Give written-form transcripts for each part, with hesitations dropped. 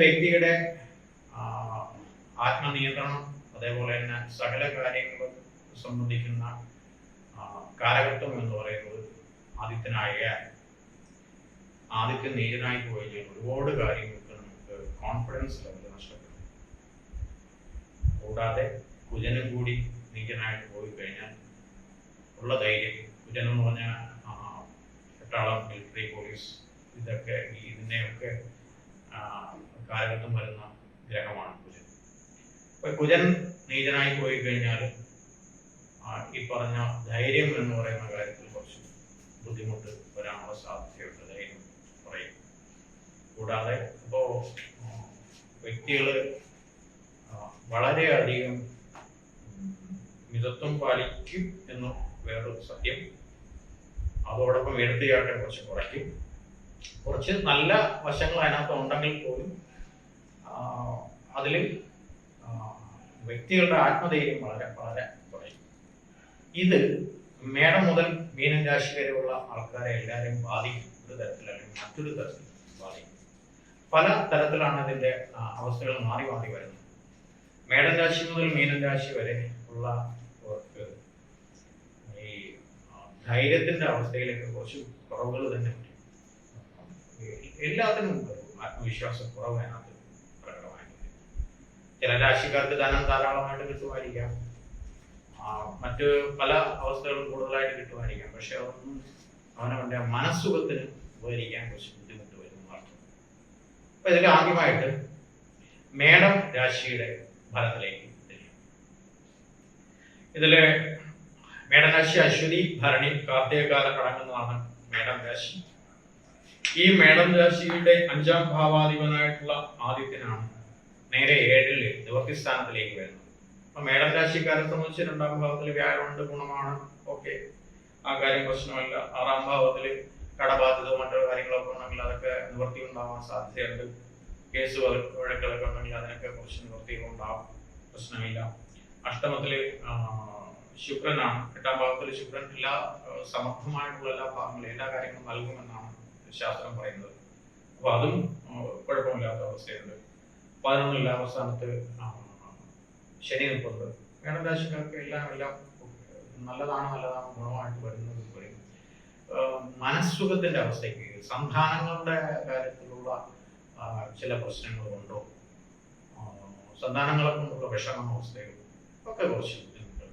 വ്യക്തിയുടെ ആത്മനിയന്ത്രണം, അതേപോലെ തന്നെ സകല കാര്യങ്ങളും സംബന്ധിക്കുന്ന കാലഘട്ടം എന്ന് പറയുന്നത് ആദിത്യൻ നീചനായി പോയി കഴിഞ്ഞാൽ ഒരുപാട് കാര്യങ്ങൾക്ക് നമുക്ക് കോൺഫിഡൻസ് ലെവൽ നഷ്ടപ്പെടും. കൂടാതെ കുജനും കൂടി നീചനായിട്ട് പോയി കഴിഞ്ഞാൽ ഉള്ള ധൈര്യം, കുജൻ എന്ന് പറഞ്ഞാൽ പട്ടാളം, മിലിറ്ററി, പോലീസ്, ഇതിനെയൊക്കെ കാലഘട്ടം വരുന്ന ഗ്രഹമാണ് കുജൻ. അപ്പൊ കുജൻ നീചനായി പോയി കഴിഞ്ഞാൽ ഈ പറഞ്ഞ ധൈര്യം എന്ന് പറയുന്ന കാര്യത്തിൽ കുറച്ച് ബുദ്ധിമുട്ട് വരാനുള്ള സാധ്യതയുണ്ട്. ധൈര്യം കുറയും. കൂടാതെ ഇപ്പോ വ്യക്തികള് വളരെയധികം മിതത്വം പാലിക്കും എന്ന് വേറൊരു സത്യം. അതോടൊപ്പം എടുത്തുചാട്ടം കുറച്ച് കുറയ്ക്കും. കുറച്ച് നല്ല വശങ്ങൾ അതിനകത്ത് ഉണ്ടെങ്കിൽ പോലും അതിൽ വ്യക്തികളുടെ ആത്മധൈര്യം വളരെ വളരെ കുറയും. ഇത് മേടം മുതൽ മീനൻ രാശി വരെയുള്ള ആൾക്കാരെ എല്ലാവരെയും ബാധിക്കും. ഒരു തരത്തിൽ അല്ലെങ്കിൽ മറ്റൊരു തരത്തിൽ ബാധിക്കും. പല തരത്തിലാണ് ഇതിന്റെ അവസ്ഥകൾ മാറി മാറി വരുന്നത്. മേടൻ രാശി മുതൽ മീനൻ രാശി വരെ ഉള്ളവർക്ക് ഈ ധൈര്യത്തിന്റെ അവസ്ഥയിലേക്ക് കുറച്ച് കുറവുകൾ തന്നെ വരും. എല്ലാത്തിനും ആത്മവിശ്വാസ കുറവ് അതിനകത്ത് പ്രകടമായിട്ട്. ചില രാശിക്കാർക്ക് ധനം ധാരാളമായിട്ട് കിട്ടുമായിരിക്കാം, മറ്റ് പല അവസ്ഥകളും കൂടുതലായിട്ട് കിട്ടുമായിരിക്കാം. പക്ഷെ അതൊന്നും അവനവന്റെ മനസ്സുഖത്തിന് ഉപകരിക്കാൻ കുറച്ച് ബുദ്ധിമുട്ട് വരുന്ന അർത്ഥം. അപ്പൊ ഇതിൽ ആദ്യമായിട്ട് മേടം രാശിയുടെ ഫലത്തിലേക്ക് തിരിയും. ഇതില് മേടരാശി അശ്വതി, ഭരണി, കാർത്തികകാലം അടങ്ങുന്നതാണ് മേടം രാശി. ഈ മേടം രാശിയുടെ 5ാം ഭാവാധിപനായിട്ടുള്ള ആദിത്യനാണ് നേരെ 7-ൽ നിവർത്തി സ്ഥാനത്തിലേക്ക് വരുന്നത്. അപ്പൊ മേടം രാശിക്കാരെ സംബന്ധിച്ച് 2ാം ഭാവത്തിൽ വ്യാഴമുണ്ട്, ഗുണമാണ്, ഓക്കെ, ആ കാര്യം പ്രശ്നമല്ല. 6ാം ഭാവത്തിൽ കടബാധ്യതയോ മറ്റോ കാര്യങ്ങളൊക്കെ ഉണ്ടെങ്കിൽ അതൊക്കെ നിവൃത്തി ഉണ്ടാവാൻ സാധ്യതയുണ്ട്. കേസ് വഴക്കുകളൊക്കെ ഉണ്ടെങ്കിൽ അതിനൊക്കെ കുറച്ച് നിവൃത്തികൾ ഉണ്ടാവും, പ്രശ്നമില്ല. അഷ്ടമത്തില് ശുക്രനാണ്. 8ാം ഭാവത്തിൽ ശുക്രൻ എല്ലാ സമർത്ഥമായിട്ടുള്ള എല്ലാ ഭാഗങ്ങളും എല്ലാ കാര്യങ്ങളും നൽകുമെന്നാണ് ശാസ്ത്രം പറയുന്നത്. അപ്പൊ അതും കുഴപ്പമില്ലാത്ത അവസ്ഥയുണ്ട്. 11 സ്ഥാനത്ത് ശനി നിൽക്കുന്നത്. മേടം രാശിക്കാർക്ക് എല്ലാം നല്ലതാണ് ഗുണമായിട്ട് വരുന്നത് പറയും. മനസ്സുഖത്തിന്റെ അവസ്ഥയ്ക്ക്, സന്താനങ്ങളുടെ കാര്യത്തിലുള്ള ചില പ്രശ്നങ്ങൾ കൊണ്ടോ സന്താനങ്ങളെ കൊണ്ടുള്ള വിഷമാവസ്ഥകൾ ഒക്കെ കുറച്ച് ബുദ്ധിമുട്ട്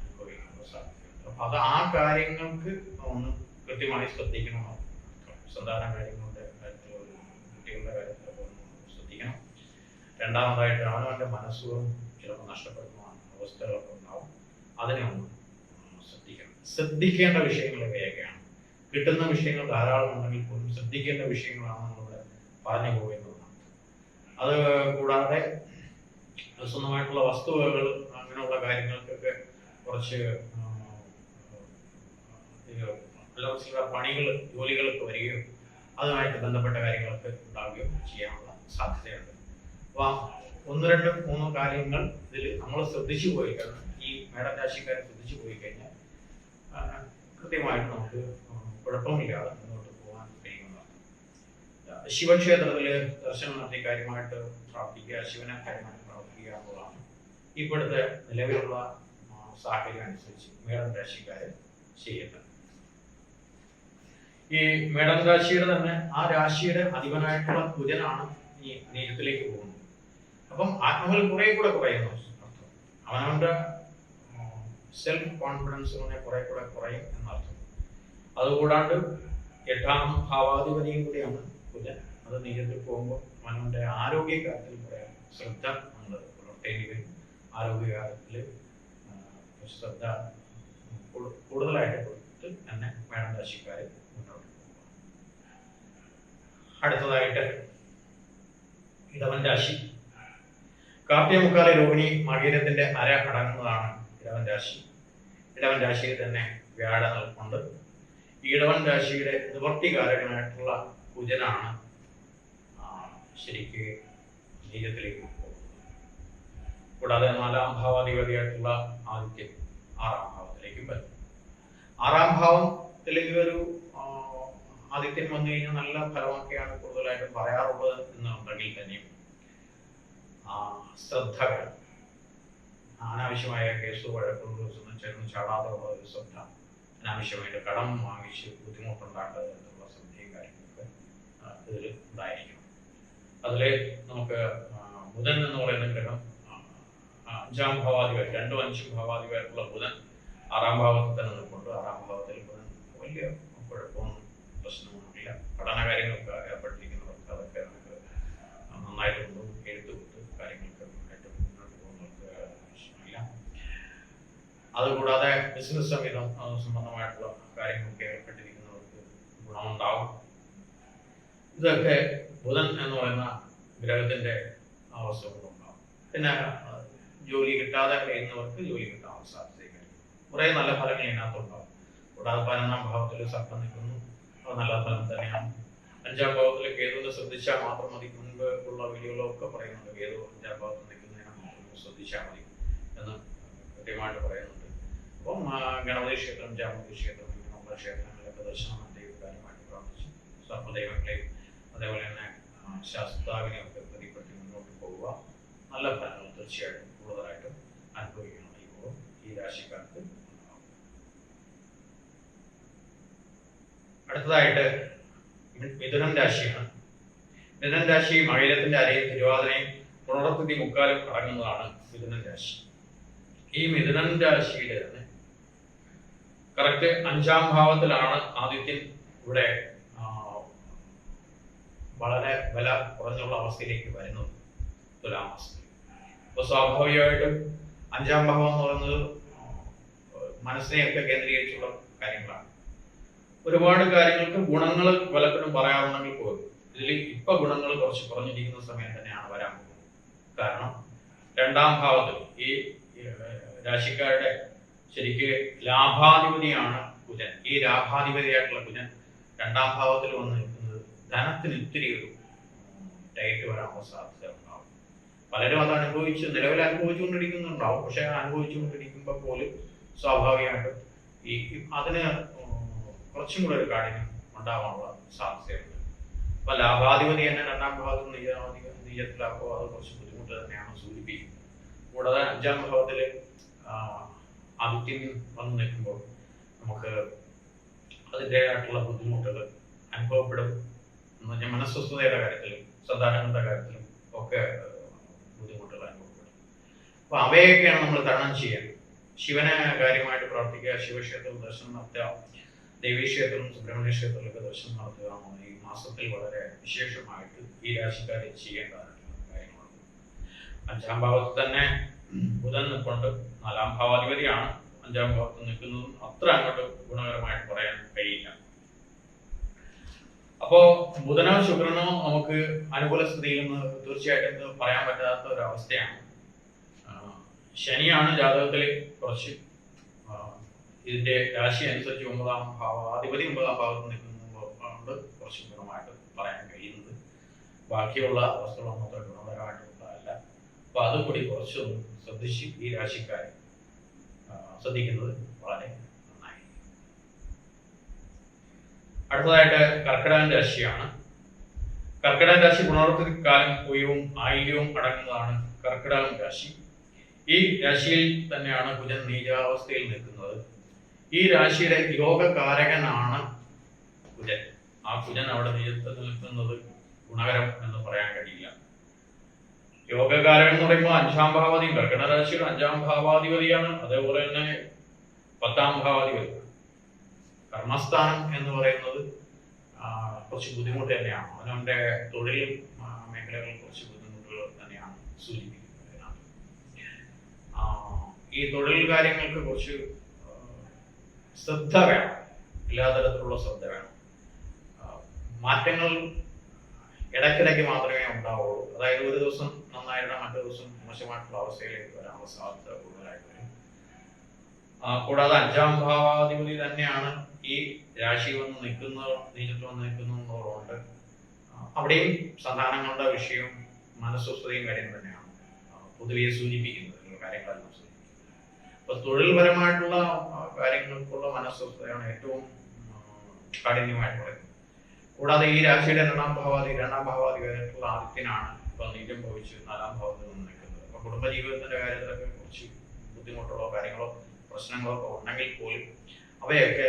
അനുഭവിക്കാനുള്ള സാധ്യതയുണ്ട്. അപ്പൊ അത് ആ കാര്യങ്ങൾക്ക് ഒന്ന് കൃത്യമായി ശ്രദ്ധിക്കണം. സന്താന കാര്യങ്ങളുടെ കാര്യത്തിൽ, കുട്ടികളുടെ കാര്യത്തിലൊക്കെ ഒന്ന് ശ്രദ്ധിക്കണം. രണ്ടാമതായിട്ട് അവനവന്റെ മനസ്സുഖം ചിലപ്പോൾ നഷ്ടപ്പെടുന്ന അവസ്ഥകളൊക്കെ ഉണ്ടാവും. അതിനെ ഒന്ന് ശ്രദ്ധിക്കണം. ശ്രദ്ധിക്കേണ്ട വിഷയങ്ങൾ ഇവയൊക്കെയാണ്. കിട്ടുന്ന വിഷയങ്ങൾ ധാരാളം ഉണ്ടെങ്കിൽ പോലും ശ്രദ്ധിക്കേണ്ട വിഷയങ്ങളാണ് നമ്മളിവിടെ പറഞ്ഞു പോകുന്നതാണ്. അത് കൂടാതെ സ്വന്തമായിട്ടുള്ള വസ്തുവകകൾ അങ്ങനെയുള്ള കാര്യങ്ങൾക്കൊക്കെ കുറച്ച് പണികൾ, ജോലികളൊക്കെ വരികയോ അതുമായിട്ട് ബന്ധപ്പെട്ട കാര്യങ്ങളൊക്കെ ഉണ്ടാവുകയോ ചെയ്യാനുള്ള സാധ്യതയുണ്ട്. അപ്പൊ 1, 2, 3 കാര്യങ്ങൾ ഇതിൽ നമ്മൾ ശ്രദ്ധിച്ചു പോയി കഴിഞ്ഞാൽ, ഈ മേടം രാശിക്കാരെ ശ്രദ്ധിച്ചു പോയി കഴിഞ്ഞാൽ കൃത്യമായിട്ട് നമുക്ക് കുഴപ്പമില്ലാതെ മുന്നോട്ട് പോകാൻ കഴിയുന്നതാണ്. ശിവക്ഷേത്രത്തില് ദർശനം നടത്തി കാര്യമായിട്ട് പ്രാർത്ഥിക്കുക, ശിവനെ കാര്യമായിട്ട് പ്രാർത്ഥിക്കുക എന്നുള്ളതാണ് ഇപ്പോഴത്തെ നിലവിലുള്ള സാഹചര്യം അനുസരിച്ച് മേടം രാശിക്കാരെ ചെയ്യേണ്ടത്. ഈ മേടം രാശിയുടെ തന്നെ ആ രാശിയുടെ അധിപനായിട്ടുള്ള കുജനാണ് ഈ നീചത്തിലേക്ക് പോകുന്നത്. അപ്പം ആത്മബലം കുറെ കൂടെ കുറയുന്നു അർത്ഥം. അവനവന്റെ സെൽഫ് കോൺഫിഡൻസ് കുറെ കൂടെ കുറയും എന്നർത്ഥം. അതുകൂടാണ്ട് 8ാം ഭാവാധിപതിയും കൂടിയാണ് കുജൻ. അത് നീചത്തിൽ പോകുമ്പോൾ അവനവന്റെ ആരോഗ്യകാര്യത്തിൽ കുറെ ശ്രദ്ധ നമ്മൾ പുലർത്തേണ്ടി വരും. ആരോഗ്യകാര്യത്തിൽ ശ്രദ്ധ കൂടുതലായിട്ട് കൊടുത്ത് തന്നെ മേടം രാശിക്കാരെ മുന്നോട്ട് പോകുക. അടുത്തതായിട്ട് ഇടവൻ രാശി. കാർത്തികമുക്കാല രോഹിണി മകീരത്തിന്റെ അര അടങ്ങുന്നതാണ് ഇടവൻ രാശി. ഇടവൻ രാശിയിൽ തന്നെ വ്യാഴ നിൽപ്പുണ്ട്. ഈ ഇടവൻ രാശിയുടെ നിവർത്തികാരകനായിട്ടുള്ള കുജനാണ് ശരിക്ക് നീചത്തിലേക്ക് പോകുന്നത്. കൂടാതെ 4ാം ഭാവാധിപതിയായിട്ടുള്ള ആദിത്യൻ 6ാം ഭാവത്തിലേക്കും വരും. 6ാം ഭാവത്തിലേക്ക് ഒരു ആദിത്യൻ വന്നു കഴിഞ്ഞാൽ നല്ല ഫലമൊക്കെയാണ് കൂടുതലായിട്ടും പറയാറുള്ളത് എന്നുണ്ടെങ്കിൽ തന്നെയും ശ്രദ്ധ വേണം. അനാവശ്യമായ കേസ് വഴക്കുകൾ ചെന്ന് ചാടാതുള്ള ഒരു ശ്രദ്ധ, അനാവശ്യമായിട്ട് കടം വാങ്ങിച്ച് ബുദ്ധിമുട്ടുണ്ടാക്കുക എന്നുള്ള ശ്രദ്ധയും കാര്യങ്ങളൊക്കെ ഇതിൽ ഉണ്ടായിരിക്കണം. അതിൽ നമുക്ക് ബുധൻ എന്ന് പറയുന്ന ഗ്രഹം 5-ാം ഭാവാധിപതി, 2ഉം 5ഉം ഭാവാധിപതിയായിട്ടുള്ള ബുധൻ 6-ാം ഭാവത്തിൽ തന്നെ നിൽക്കുന്നുണ്ട്. 6-ാം ഭാവത്തിൽ ബുധൻ വലിയ കുഴപ്പമൊന്നും പ്രശ്നമൊന്നുമില്ല. പഠന കാര്യങ്ങൾക്ക് ഏർപ്പെട്ടിരിക്കുന്നവർക്ക് അതൊക്കെ നമുക്ക് നന്നായിട്ട് എഴുത്ത് കൊടുത്ത് കാര്യങ്ങൾക്ക് ആയിട്ട് മുന്നോട്ട് പോകുന്നവർക്ക് പ്രശ്നമില്ല. അതുകൂടാതെ ബിസിനസ് സംബന്ധമായിട്ടുള്ള കാര്യങ്ങളൊക്കെ ഏർപ്പെട്ടിരിക്കുന്നവർക്ക് ഗുണമുണ്ടാവും. ഇതൊക്കെ ബുധൻ എന്ന് പറയുന്ന ഗ്രഹത്തിന്റെ അവസ്ഥ കൊണ്ടുണ്ടാവും. പിന്നെ ജോലി കിട്ടാതെ കഴിയുന്നവർക്ക് ജോലി കിട്ടാൻ സാധ്യതയുണ്ട്. കുറേ നല്ല ഫലങ്ങൾ ഇതിനകത്തുണ്ടാവും. കൂടാതെ 11-ാം ഭാവത്തിൽ സർപ്പം നിൽക്കുന്നു, അത് നല്ല ഫലം തന്നെയാണ്. 5-ാം ഭാവത്തിൽ കേതുവിനെ ശ്രദ്ധിച്ചാൽ മാത്രം മതി. മുൻപ് ഉള്ള വീഡിയോകളൊക്കെ പറയുന്നുണ്ട് കേതു 5-ാം ഭാവത്തിൽ നിൽക്കുന്നതിനെ ശ്രദ്ധിച്ചാൽ മതി എന്ന് കൃത്യമായിട്ട് പറയുന്നുണ്ട്. അപ്പം ഗണപതി ക്ഷേത്രം, ജാമതി ക്ഷേത്രം, ഇങ്ങനെയുള്ള ക്ഷേത്രങ്ങളിലൊക്കെ ദർശനം നടത്തിയ കാര്യമായിട്ട് പ്രാർത്ഥിച്ചു സർപ്പദൈവങ്ങളെയും അതേപോലെ തന്നെ ശാസ്താവിനെയൊക്കെ പ്രതിപ്പെടുത്തി മുന്നോട്ട് പോവുക. നല്ല ഫലങ്ങൾ തീർച്ചയായിട്ടും കൂടുതലായിട്ടും അനുഭവിക്കണം ഈ രാശിക്കാർക്ക്. അടുത്തതായിട്ട് മിഥുനം രാശിയാണ്. മിഥുനം രാശി മകരത്തിന്റെ അരയും തിരുവാതിരയും പുണർത്തിഥി മുക്കാലും അടങ്ങുന്നതാണ് മിഥുനം രാശി. ഈ മിഥുനം രാശിയുടെ തന്നെ കറക്റ്റ് 5-ാം ഭാവത്തിലാണ് ആദിത്യൻ ഇവിടെ വളരെ വില കുറഞ്ഞുള്ള അവസ്ഥയിലേക്ക് വരുന്നത്, തുലാമാസത്തിൽ. അപ്പൊ സ്വാഭാവികമായിട്ടും 5-ാം ഭാവം എന്ന് പറയുന്നത് മനസ്സിനെയൊക്കെ കേന്ദ്രീകരിച്ചുള്ള കാര്യങ്ങളാണ്. ഒരുപാട് കാര്യങ്ങൾക്ക് ഗുണങ്ങൾ പലപ്പോഴും പറയാറുണ്ടെങ്കിൽ പോലും ഇതിൽ ഇപ്പൊ ഗുണങ്ങൾ കുറച്ച് കുറഞ്ഞിരിക്കുന്ന സമയം തന്നെയാണ് വരാൻ പോകുന്നത്. കാരണം 2-ാം ഭാവത്തിൽ ഈ രാശിക്കാരുടെ ശരിക്ക് ലാഭാധിപതിയാണ് കുജൻ. ഈ ലാഭാധിപതിയായിട്ടുള്ള കുജൻ 2-ാം ഭാവത്തിൽ വന്ന് നിൽക്കുന്നത് ധനത്തിന് ഇത്തിരി ഒരു ടൈറ്റ് വരാനുള്ള സാധ്യത ഉണ്ടാവും. പലരും അത് നിലവിൽ അനുഭവിച്ചുകൊണ്ടിരിക്കുന്നുണ്ടാവും. പക്ഷെ അനുഭവിച്ചുകൊണ്ടിരിക്കുമ്പോൾ പോലും സ്വാഭാവികമായിട്ടും അതിന് കുറച്ചും കൂടെ ഒരു കാഠിന്യം ഉണ്ടാവാനുള്ള സാധ്യതയുണ്ട്. അപ്പൊ ലാഭാധിപതി തന്നെ 2-ാം ഭാവത്തിൽ നീചത്തിലാക്കുമ്പോൾ അത് കുറച്ച് ബുദ്ധിമുട്ട് തന്നെയാണ് സൂചിപ്പിക്കുന്നത്. കൂടാതെ 5-ാം ഭാവത്തിൽ ആദിത്യം വന്ന് നിൽക്കുമ്പോൾ നമുക്ക് അതിൻ്റെതായിട്ടുള്ള ബുദ്ധിമുട്ടുകൾ അനുഭവപ്പെടും. എന്ന് പറഞ്ഞാൽ മനസ്വസ്ഥതയുടെ കാര്യത്തിലും സന്താനങ്ങളുടെ കാര്യത്തിലും ഒക്കെ ബുദ്ധിമുട്ടുകൾ അനുഭവപ്പെടും. അപ്പൊ അവയൊക്കെയാണ് നമ്മൾ തരണം ചെയ്യാൻ. ശിവനെ കാര്യമായിട്ട് പ്രാർത്ഥിക്കുക, ശിവക്ഷേത്രം ദർശനം നടത്തുക, ദേവീക്ഷേത്രം, സുബ്രഹ്മണ്യ ക്ഷേത്രത്തിലൊക്കെ ദർശനം നടത്തുക എന്നുള്ളത് ഈ മാസത്തിൽ വളരെ വിശേഷമായിട്ട് ഈ രാശിക്കാരെ ചെയ്യേണ്ടതായിട്ടുള്ള കാര്യങ്ങളാണ്. 5-ാം ഭാവത്തിൽ തന്നെ ബുധൻ നിൽക്കൊണ്ട് 4-ാം ഭാവാധിപതിയാണ്. 5-ാം ഭാവത്തിൽ നിൽക്കുന്നതും അത്ര അങ്ങോട്ട് ഗുണകരമായിട്ട് പറയാൻ കഴിയില്ല. അപ്പോ ബുധനോ ശുക്രനോ നമുക്ക് അനുകൂല സ്ഥിതിയിൽ നിന്ന് തീർച്ചയായിട്ടും പറയാൻ പറ്റാത്ത ഒരു അവസ്ഥയാണ്. ശനിയാണ് ജാതകത്തിൽ കുറച്ച് ഇതിന്റെ രാശി അനുസരിച്ച് 9-ാം ഭാവാധിപതി 9-ാം ഭാവത്തിൽ നിൽക്കുന്നതുകൊണ്ട് കുറച്ച് ഗുണമായിട്ട് പറയാൻ കഴിയുന്നത്. ബാക്കിയുള്ള അവസ്ഥകളൊന്നും അത്ര ഗുണപരമായിട്ടുള്ളതല്ല. അപ്പൊ അതുകൂടി കുറച്ചൊന്നും ശ്രദ്ധിച്ച് ഈ രാശിക്കാർ ശ്രദ്ധിക്കുന്നത് വളരെ നന്നായി. അടുത്തതായിട്ട് കർക്കിടകം രാശിയാണ്. കർക്കിടകം രാശി പുണർത്തിഥി കാലം പൂയവും ആയില്യവും അടങ്ങുന്നതാണ് കർക്കിടകം രാശി. ഈ രാശിയിൽ തന്നെയാണ് കുജൻ നീചാവസ്ഥയിൽ നിൽക്കുന്നത്. ഈ രാശിയുടെ യോഗകാരകനാണ് കുജൻ. ആ കുജൻ അവിടെ നീചത്തിൽ നിൽക്കുന്നത് ഗുണകരം എന്ന് പറയാൻ കഴിയില്ല. യോഗകാരകൻ എന്ന് പറയുമ്പോൾ 5-ാം ഭാവാധിപതി, കർക്കിടക രാശിയുടെ 5-ാം ഭാവാധിപതിയാണ്. അതേപോലെ തന്നെ 10-ാം ഭാവാധിപതി. കർമ്മസ്ഥാനം എന്ന് പറയുന്നത് കുറച്ച് ബുദ്ധിമുട്ട് തന്നെയാണ്. അവനവന്റെ തൊഴിൽ മേഖലകളിൽ കുറച്ച് ബുദ്ധിമുട്ടുകൾ തന്നെയാണ് സൂചിപ്പിക്കുന്നത്. ഈ തൊഴിൽ കാര്യങ്ങൾക്ക് കുറച്ച് ശ്രദ്ധ വേണം, എല്ലാ തരത്തിലുള്ള ശ്രദ്ധ വേണം. മാറ്റങ്ങൾ ഇടയ്ക്കിടയ്ക്ക് മാത്രമേ ഉണ്ടാവുള്ളൂ. അതായത് ഒരു ദിവസം നന്നായിരുന്ന മറ്റു ദിവസം മോശമായിട്ടുള്ള അവസ്ഥയിലേക്ക് വരാനുള്ള സാധ്യത കൂടുതലായിട്ട് വരും. കൂടാതെ 5-ാം ഭാവാധിപതി തന്നെയാണ് ഈ രാശി വന്ന് നിൽക്കുന്നത്, നീചത്തിൽ വന്ന് നിൽക്കുന്നതുകൊണ്ട് അവിടെയും സന്താനങ്ങളുടെ വിഷയവും മനസ്വസ്ഥതയും കാര്യം തന്നെയാണ് പൊതുവെ സൂചിപ്പിക്കുന്നത്, കാര്യങ്ങളെല്ലാം സൂചിപ്പിക്കുന്നത്. അപ്പൊ തൊഴിൽപരമായിട്ടുള്ള കാര്യങ്ങൾക്കുള്ള മനസ്വസ്ഥതയാണ് ഏറ്റവും കാഠിന്യമായിട്ട് പറയുന്നത്. കൂടാതെ ഈ രാശിയുടെ 2-ാം ഭാവാധിപതിയായിട്ടുള്ള ആദിത്യനാണ് ഇപ്പൊ നീറ്റം ഭവിച്ച് 4-ാം ഭാവത്തിൽ നിന്ന് നിൽക്കുന്നത്. അപ്പൊ കുടുംബജീവിതത്തിന്റെ കാര്യത്തിലൊക്കെ കുറച്ച് ബുദ്ധിമുട്ടുകളോ കാര്യങ്ങളോ പ്രശ്നങ്ങളോ ഒക്കെ ഉണ്ടെങ്കിൽ പോലും അവയൊക്കെ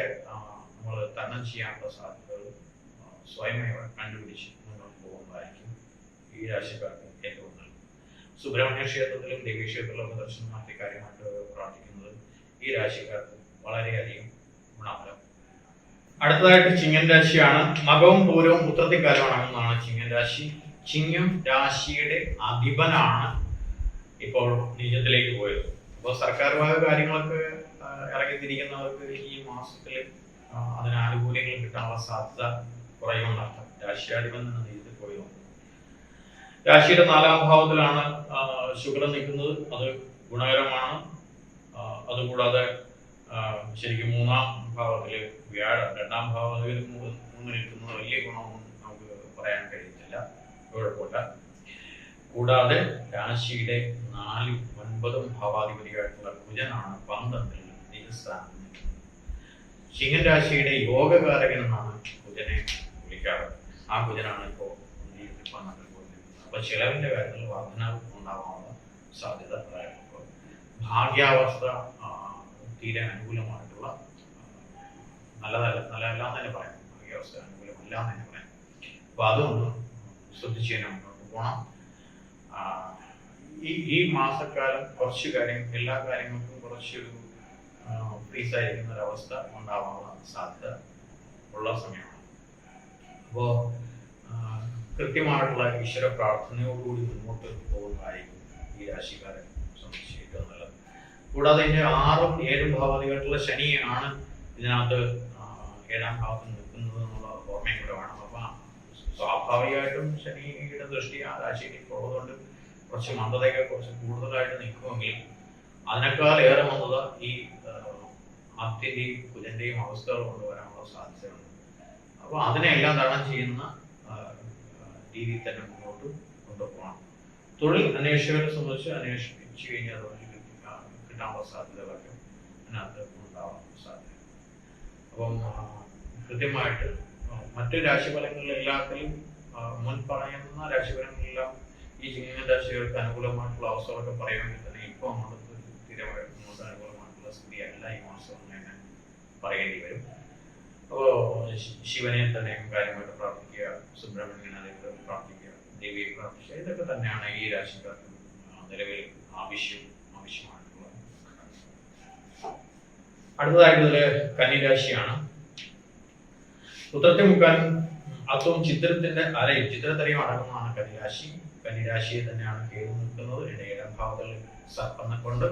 നമ്മൾ തരണം ചെയ്യാനുള്ള സാധ്യതകൾ സ്വയമേവ കണ്ടുപിടിച്ച് മുന്നോട്ട് പോകുന്നതായിരിക്കും ഈ രാശിക്കാർക്ക് ഏറ്റവും നല്ലത്. സുബ്രഹ്മണ്യ ക്ഷേത്രത്തിലും ദേവീക്ഷേത്രത്തിലും ദർശനം നടത്തി കാര്യമായിട്ട് പ്രാർത്ഥിക്കുന്നത് ഈ രാശിക്കാർക്ക് വളരെയധികം ഗുണഫലം. അടുത്തതായിട്ട് ചിങ്ങൻ രാശിയാണ്. മകവും പൂരവും ഉത്രത്തിക്കാലമാണെന്നാണ് ചിങ്ങൻ രാശി. ചിങ്ങം രാശിയുടെ അധിപനാണ് ഇപ്പോൾ നീചത്തിലേക്ക് പോയത്. അപ്പോൾ സർക്കാർ വക കാര്യങ്ങളൊക്കെ ഇറങ്ങിത്തിരിക്കുന്നവർക്ക് ഈ മാസത്തിൽ അതിന് ആനുകൂല്യങ്ങൾ കിട്ടാനുള്ള സാധ്യത കുറയുമെന്നർത്ഥം. രാശിയാധിപൻ നിന്ന് നീചത്തിൽ പോയത്. രാശിയുടെ 4-ാം ഭാവത്തിലാണ് ശുക്രൻ നിൽക്കുന്നത്. അത് ഗുണകരമാണ്. അതുകൂടാതെ ശരിക്കും 3-ാം ഭാവത്തില് വ്യാഴം 2-ാം ഭാവത്തിൽ മൂന്ന് നിൽക്കുന്നത് വലിയ ഗുണമൊന്നും നമുക്ക് പറയാൻ കഴിയത്തില്ല, കുഴപ്പമില്ല. കൂടാതെ രാശിയുടെ 4-ഉം 9-ഉം ഭാവാധിപതിയായിട്ടുള്ള കുജനാണ് 12-ൽ നീചസ്ഥാനത്ത് നിൽക്കുന്നത്. ചിങ്ങൻ രാശിയുടെ യോഗകാരകൻ എന്നാണ് കുജനെ വിളിക്കാറ്. ആ കുജനാണ് ഇപ്പോൾ 12-ൽ പോയിരിക്കുന്നത്. അപ്പൊ ചെലവിന്റെ കാര്യത്തിൽ വർധനവ് ഉണ്ടാവാനുള്ള സാധ്യത ഉണ്ടായിട്ടുണ്ട്. ഭാഗ്യാവസ്ഥ തീരെ അനുകൂലമായിട്ടുള്ള നല്ലതെല്ലാം തന്നെ പറയാം. ഭാഗ്യാവസ്ഥ അനുകൂലമല്ല എന്ന് തന്നെ പറയാം. അപ്പൊ അതൊന്ന് ശ്രദ്ധിച്ച് തന്നെ മുന്നോട്ട് പോകണം. ഈ മാസക്കാലം കുറച്ച് എല്ലാ കാര്യങ്ങൾക്കും കുറച്ചൊരു ഫ്രീസായിരിക്കുന്ന ഒരവസ്ഥ ഉണ്ടാവാനുള്ള സാധ്യത ഉള്ള സമയമാണ്. അപ്പോൾ കൃത്യമായിട്ടുള്ള ഈശ്വര പ്രാർത്ഥനയോടുകൂടി മുന്നോട്ട് പോകുന്നതായിരിക്കും ഈ രാശിക്കാരെ സംബന്ധിച്ച് ഏറ്റവും നല്ലത്. കൂടാതെ ഇതിന്റെ 6-ഉം 7-ഉം ഭാവാധിപതിയായിട്ടുള്ള ശനിയാണ് ഇതിനകത്ത് 7-ാം ഭാവത്തിൽ നിൽക്കുന്നത് എന്നുള്ള ഓർമ്മയും കൂടെ വേണം. അപ്പൊ സ്വാഭാവികമായിട്ടും ശനിയുടെ ദൃഷ്ടി ആ രാശിയിലേക്ക് ഉള്ളതുകൊണ്ട് കുറച്ച് മന്ദതയൊക്കെ കുറച്ച് കൂടുതലായിട്ട് നിൽക്കുമെങ്കിൽ അതിനേക്കാൾ ഏറെ മന്ദത ഈ ആദ്യന്റെയും കുജന്റെയും അവസ്ഥകൾ കൊണ്ടുവരാനുള്ള സാധ്യതയുണ്ട്. അപ്പൊ അതിനെല്ലാം തരണം ചെയ്യുന്ന രീതിയിൽ തന്നെ മുന്നോട്ട് കൊണ്ടുപോകണം. തൊഴിൽ അന്വേഷകരെ സംബന്ധിച്ച് അന്വേഷിച്ചു കഴിഞ്ഞാൽ കിട്ടാനുള്ള സാധ്യതകളൊക്കെ അതിനകത്ത് ഉണ്ടാവാൻ സാധ്യത. അപ്പം കൃത്യമായിട്ട് മറ്റു രാശിഫലങ്ങളിലെല്ലാത്തിലും മുൻ പറയുന്ന രാശിഫലങ്ങളെല്ലാം ഈ ചിങ്ങൻ രാശികൾക്ക് അനുകൂലമായിട്ടുള്ള അവസ്ഥകളൊക്കെ പറയുമെങ്കിൽ തന്നെ ഇപ്പോൾ നമുക്ക് സ്ഥിരമായിട്ട് അനുകൂലമായിട്ടുള്ള സ്ഥിതിയല്ല ഈ മാസം എന്ന് തന്നെ പറയേണ്ടി വരും. അപ്പോൾ ശിവനെ തന്നെ കാര്യമായിട്ട് പ്രാർത്ഥിക്കുക, സുബ്രഹ്മണ്യനെ പ്രാർത്ഥിക്കുക, ദേവിയെ പ്രാർത്ഥിക്കുക, ഇതൊക്കെ തന്നെയാണ് ഈ രാശിക്കാർക്ക് നിലവിൽ ആവശ്യമായിട്ടുള്ളത്. അടുത്തതായിട്ട് ഇതില് കന്നിരാശിയാണ്. ഉത്രത്തെ മുക്കാലും അത്തവും ചിത്രത്തിന്റെ അരയും ചിത്രത്തരയും അടങ്ങുന്നതാണ് കന്നിരാശി. കന്നിരാശിയെ തന്നെയാണ് കേതു നിൽക്കുന്നത്. 7-ാം ഭാവത്തിൽ സർപ്പനെ കൊണ്ട്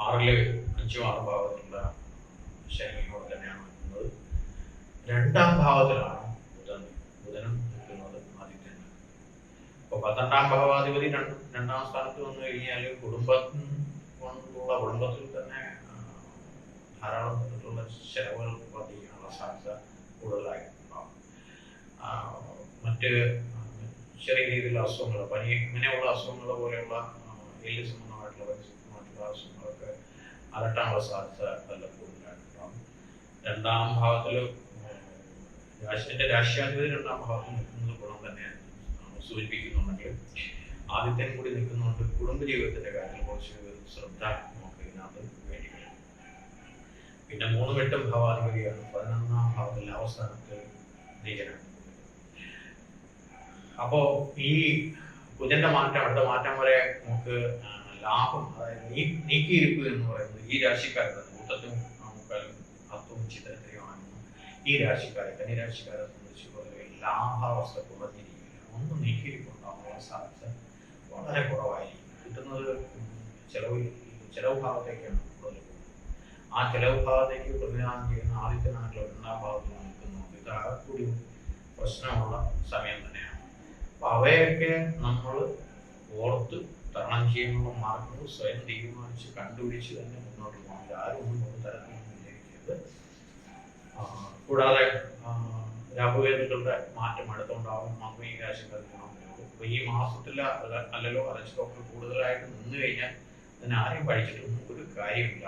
6-ല് 5-ഉം 6 ഭാവത്തിലുള്ള ശനിയോട് തന്നെയാണ് നിൽക്കുന്നത്. 2-ാം ഭാവത്തിലാണ് ബുധനും നിൽക്കുന്നത്, ആദിത്യൻ. അപ്പൊ 12-ാം ഭാവാധിപതി 2-ാം സ്ഥാനത്ത് വന്നു കഴിഞ്ഞാൽ കുടുംബത്തിൽ തന്നെ ധാരാളം തരത്തിലുള്ള ചെലവുകൾ വർദ്ധിക്കാനുള്ള സാധ്യത കൂടുതലായിട്ടുണ്ടാവും. മറ്റ് ചെറിയ രീതിയിലുള്ള അസുഖങ്ങൾ, പനി ഇങ്ങനെയുള്ള അസുഖങ്ങൾ പോലെയുള്ള എല്ല് സംബന്ധമായിട്ടുള്ള അസുഖങ്ങളൊക്കെ അലട്ടാനുള്ള സാധ്യത നല്ല കൂടുതലായിട്ടുണ്ടാവും. 2-ാം ഭാവത്തിൽ എന്റെ രാശിയാധിപതി 2-ാം ഭാവത്തിൽ നിൽക്കുന്നത് ഗുണം തന്നെ സൂചിപ്പിക്കുന്നുണ്ടെങ്കിൽ ആദിത്യൻ കൂടി നിൽക്കുന്നുണ്ട്. കുടുംബജീവിതത്തിന്റെ കാര്യത്തിൽ കുറച്ച് ശ്രദ്ധ നമുക്ക് ഇതിനകത്ത് വേണ്ടി വരും. പിന്നെ 3-ഉം 8-ഉം ഭാവാധിപതിയാണ് 11-ാം ഭാവത്തിൽ അവസ്ഥാനത്ത് നീചനാണ്. അപ്പോ ഈ കുജന്റെ മാറ്റം, അടുത്ത മാറ്റം വരെ നമുക്ക് ലാഭം, അതായത് നീക്കിയിരിക്കുക എന്ന് പറയുന്നത് ഈ രാശിക്കാർക്ക് കൂട്ടത്തും മുക്കാലും അത്തവും ചിത്രത്തിലുമാണെന്ന് ഈ രാശിക്കാരെ കന്നിരാശിക്കാരെ സംബന്ധിച്ച് പൊതുവെ ലാഭാവസ്ഥ കുറഞ്ഞിരിക്കില്ല. ഒന്ന് നീക്കിയിരിക്കുണ്ടാകാനുള്ള സാധ്യത വളരെ കുറവായിരിക്കും. കിട്ടുന്നത് ചെലവ് ഭാഗത്തേക്കാണ് കൂടുതൽ പോകുന്നത്. ആ ചെലവ് ഭാഗത്തേക്ക് പ്രതിനിധാനം ചെയ്യുന്ന ആദിത്യനാട്ടിലെ 2-ാം ഭാഗത്ത് നിൽക്കുന്നുണ്ട്. ഇത് ആകെക്കൂടി പ്രശ്നമുള്ള സമയം തന്നെയാണ്. അപ്പൊ അവയൊക്കെ നമ്മൾ ഓർത്ത് തരണം ചെയ്യുന്ന മാർഗങ്ങൾ സ്വയം തീരുമാനിച്ച് കണ്ടുപിടിച്ച് തന്നെ മുന്നോട്ട് പോകണം. ആരും ഒന്നും തരത്തിലൊന്നും വിചാരിക്കരുത്. കൂടാതെ രാഹുകേതുക്കളുടെ മാറ്റം അടുത്തുണ്ടാവും. നമുക്ക് ഈ രാശിക്കാർക്ക് ഗുണം വരുള്ളൂ. അപ്പൊ ഈ മാസത്തിൽ അല്ലല്ലോ അലച്ചിലൊക്കെ കൂടുതലായിട്ട് നിന്ന് കഴിഞ്ഞാൽ അതിന് ആരെയും പഠിച്ചിട്ടൊന്നും ഒരു കാര്യമില്ല.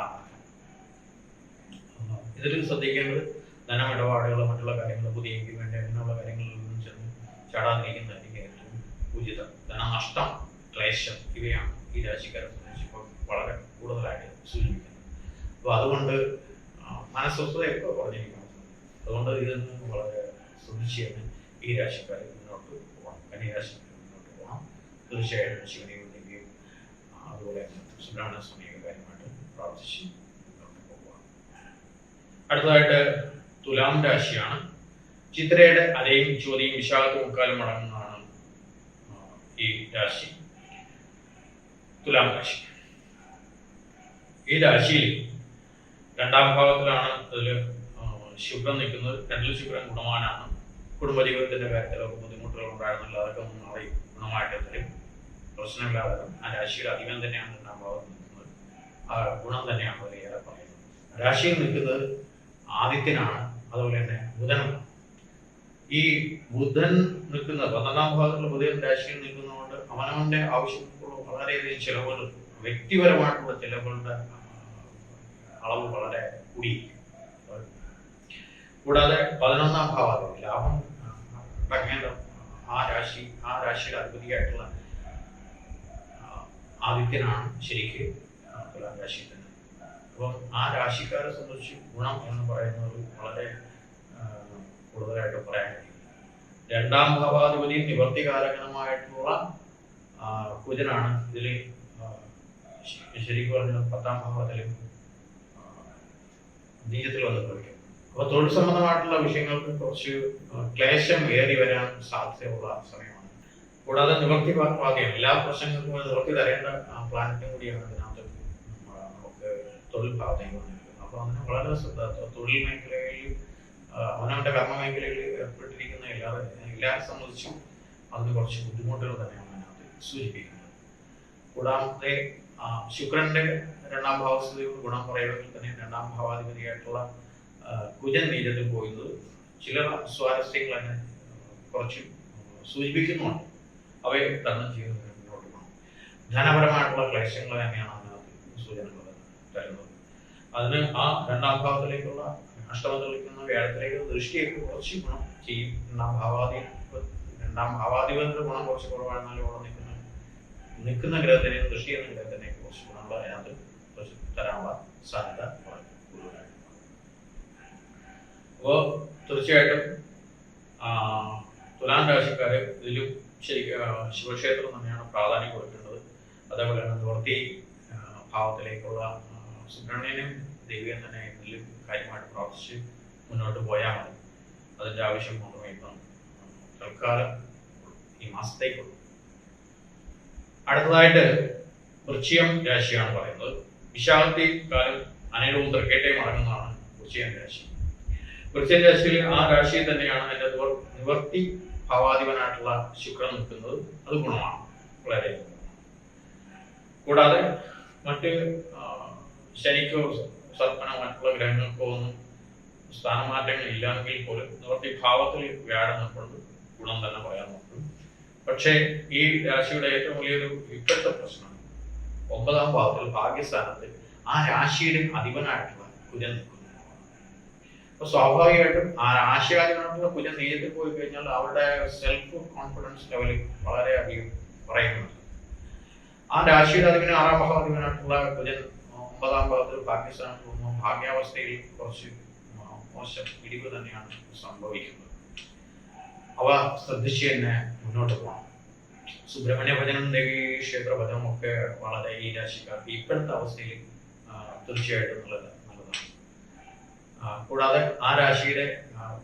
ഇതിൽ ശ്രദ്ധിക്കേണ്ടത് ധനമിടപാടുകൾ, മറ്റുള്ള കാര്യങ്ങൾ, പുതിയ വേണ്ട അങ്ങനെയുള്ള കാര്യങ്ങളിൽ നിന്നും ചെന്ന് ചാടാതിരിക്കുന്നതായിരിക്കും ഏറ്റവും ഉചിതം, ധനനഷ്ടം, ക്ലേശം ഇവയാണ് ഈ രാശിക്കാരെ സംബന്ധിച്ച് ഇപ്പോൾ വളരെ കൂടുതലായിട്ട് സൂചിപ്പിക്കുന്നത്. അപ്പോൾ അതുകൊണ്ട് മനസ്വസ്ഥതയൊക്കെ കുറഞ്ഞിരിക്കണം. അതുകൊണ്ട് ഇതിൽ നിന്ന് വളരെ ശ്രദ്ധിച്ച് തന്നെ ഈ രാശിക്കാർ മുന്നോട്ട് പോകണം. കന്യാരാശിക്കാർ മുന്നോട്ട് പോകണം. തീർച്ചയായിട്ടും ശിവനെയും ദേവിയും അതുപോലെ സുബ്രഹ്മണ്യ സ്വാമിയൊക്കെ കാര്യമായിട്ട് പ്രാർത്ഥിച്ച് മുന്നോട്ട് പോവുക. അടുത്തതായിട്ട് തുലാം രാശിയാണ്. ചിത്രയുടെ അരയും ചോദ്യയും വിശാഖത്തും മുക്കാലും അടങ്ങുന്നതാണ് ഈ രാശി. തുലാം രാശി ഈ രാശിയിൽ രണ്ടാം ഭാവത്തിലാണ് അതിൽ ശുക്രൻ നിൽക്കുന്നത്. രണ്ടിൽ ശുക്രൻ ഗുണവാനാണ്. കുടുംബജീവിതത്തിന്റെ കാര്യത്തിലൊക്കെ ബുദ്ധിമുട്ടുകൾ ഉണ്ടായിരുന്നില്ല, അതൊക്കെ ഒന്ന് മാറി ഗുണമായിട്ട് തരും. പ്രശ്നമില്ലാതെ ആ രാശിയുടെ അധികം തന്നെയാണ് രണ്ടാം ഭാവത്തിൽ നിൽക്കുന്നത്. ആ ഗുണം തന്നെയാണ് അതിലേറെ പറയുന്നത്. രാശിയിൽ നിൽക്കുന്നത് ആദിത്യനാണ്, അതുപോലെ തന്നെ ബുധനാണ്. ഈ ബുധൻ നിൽക്കുന്ന 12ാം ഭാവത്തിലുള്ള ബുധൻ രാശിയിൽ നിൽക്കുന്നതുകൊണ്ട് അവനവന്റെ ആവശ്യങ്ങൾക്കുള്ള വളരെയധികം ചിലവുകൾ, വ്യക്തിപരമായിട്ടുള്ള ചിലവുകളുടെ അളവ് വളരെ കൂടി. കൂടാതെ 11ാം ഭാവത്തിൽ ലാഭം അടങ്ങേണ്ട ആ രാശിയുടെ അധിപതിയായിട്ടുള്ള ആദിത്യനാണ് ശരിക്ക് തുലാം രാശി തന്നെ. അപ്പം ആ രാശിക്കാരെ സംബന്ധിച്ച് ഗുണം എന്ന് പറയുന്നത് വളരെ കൂടുതലായിട്ട് പറയാൻ കഴിയും. രണ്ടാം ഭാവാധിപതി നിവർത്തികാരകമായിട്ടുള്ള കുജനാണ് ഇതിൽ ശരിക്കും പറഞ്ഞാൽ 10ാം ഭാവത്തിൽ നീചത്തിൽ വന്ന് ഭവിക്കും. അപ്പൊ തൊഴിൽ സംബന്ധമായിട്ടുള്ള വിഷയങ്ങൾക്ക് കുറച്ച് ക്ലേശം ഏറി വരാൻ സാധ്യതയുള്ള സമയമാണ്. കൂടാതെ നിവർത്തി ഭാഗ്യം എല്ലാ പ്രശ്നങ്ങൾക്കും നിവർത്തി തരേണ്ട പ്ലാനറ്റും കൂടിയാണ് ഇതിനകത്ത് നമുക്ക് തൊഴിൽ ഭാഗത്തേക്ക് വന്നിരിക്കുന്നത്. അപ്പൊ അതിന് വളരെ ശ്രദ്ധ, തൊഴിൽ മേഖലയിൽ അവനവന്റെ കർമ്മ മേഖലയിൽ ഏർപ്പെട്ടിരിക്കുന്ന എല്ലാവരെ സംബന്ധിച്ചും അതിന് കുറച്ച് ബുദ്ധിമുട്ടുകൾ തന്നെയാണ് അതിനകത്ത് സൂചിപ്പിക്കുന്നത്. കൂടാതെ ശുക്രന്റെ രണ്ടാം ഭാവസ്ഥിതിയോട് ഗുണം പറയുമെങ്കിൽ തന്നെ രണ്ടാം ഭാവാധിപതിയായിട്ടുള്ള കുജൻ നീചത്തിൽ പോയിരുന്നത് ചില സ്വാരസ്യങ്ങൾ അതിനെ കുറച്ച് സൂചിപ്പിക്കുന്നുണ്ട്. അവയെ തരണം ചെയ്ത് മുന്നോട്ട് പോകണം. ധനപരമായിട്ടുള്ള ക്ലേശങ്ങൾ തന്നെയാണ് അതിനകത്ത് സൂചനകൾ തരുന്നത്. അതിന് ആ രണ്ടാം ഭാവത്തിലേക്കുള്ള അഷ്ടമത്തിലേക്കുന്ന വ്യാഴത്തിലേക്ക് ദൃഷ്ടിയൊക്കെ കുറച്ച് ഗുണം ചെയ്യും. രണ്ടാം ഭാവാധിപതിയുടെ ഗുണം കുറച്ച് കുറവാണെന്നാലും അവിടെ നിൽക്കുന്ന ഗ്രഹത്തിനെ ദൃഷ്ടി എന്ന ഗ്രഹത്തിനെ കുറച്ച് ഗുണങ്ങൾ അതിനകത്ത് തരാനുള്ള സാധ്യത വളരെ കൂടുതലായിട്ട്. അപ്പോൾ തീർച്ചയായിട്ടും തുലാം രാശിക്കാര് ഇതിലും ശിവക്ഷേത്രം തന്നെയാണ് പ്രാധാന്യം കൊടുക്കേണ്ടത്. അതേപോലെ തന്നെ നിവർത്തി ഭാവത്തിലേക്കുള്ള സുബ്രഹ്മണ്യനും ദേവിയും തന്നെ ഇതിലും കാര്യമായിട്ട് പ്രാർത്ഥിച്ച് മുന്നോട്ട് പോയാൽ മതി. അതിൻ്റെ ആവശ്യം മാത്രമേ ഇപ്പം തൽക്കാലം ഈ മാസത്തേക്കുള്ളൂ. അടുത്തതായിട്ട് വൃശ്ചികം രാശിയാണ് പറയുന്നത്. വിശാഖത്തി കാലം അനേകവും തൃക്കേട്ടയും അടങ്ങുന്നതാണ് വൃശ്ചികം രാശി. വൃശ്ചികം രാശിയിൽ ആ രാശിയിൽ തന്നെയാണ് അതിൻ്റെ നിവർത്തി ഭാവാധിപനായിട്ടുള്ള ശുക്രൻ നിൽക്കുന്നത്. അത് ഗുണമാണ്, വളരെ ഗുണമാണ്. കൂടാതെ മറ്റ് ശനിക്കോ സർപ്പനോ മറ്റുള്ള ഗ്രഹങ്ങൾക്കോ ഒന്നും സ്ഥാനമാറ്റങ്ങൾ ഇല്ലാമെങ്കിൽ പോലും നിവർത്തി ഭാവത്തിൽ വ്യാഴം നിൽക്കുന്നത് ഗുണം തന്നെ പറയാൻ നോക്കും. പക്ഷേ ഈ രാശിയുടെ ഏറ്റവും വലിയൊരു ഇപ്പോഴത്തെ പ്രശ്നം 9ാം ഭാവത്തിൽ ഭാഗ്യസ്ഥാനത്ത് ആ രാശിയുടെ അധിപനായിട്ടുള്ള കുജൻ നിൽക്കുന്നു. അപ്പൊ സ്വാഭാവികമായിട്ടും ആ രാശിയാധിപനായിട്ടുള്ള കുജൻ നീചത്തിൽ പോയി കഴിഞ്ഞാൽ അവരുടെ സെൽഫ് കോൺഫിഡൻസ് ലെവൽ വളരെയധികം പറയുന്നുണ്ട്. ആ രാശിയുടെ അധിപന് 6ാം ഭാവാധിപനായിട്ടുള്ള കുജൻ 9ാം ഭാവത്തിൽ ഭാഗ്യസ്ഥാനത്ത് പോകുമ്പോൾ ഭാഗ്യാവസ്ഥയിൽ കുറച്ച് മോശം ഇടിവ് തന്നെയാണ് സംഭവിക്കുന്നത്. അവ ശ്രദ്ധിച്ച് തന്നെ മുന്നോട്ട് പോകണം. സുബ്രഹ്മണ്യ ഭജനം, ദേവി ക്ഷേത്ര ഭജനം ഒക്കെ വളരെ ഈ രാശിക്കാർക്ക് ഇപ്പോഴത്തെ അവസ്ഥയിൽ തീർച്ചയായിട്ടും നല്ലതാണ്. കൂടാതെ ആ രാശിയുടെ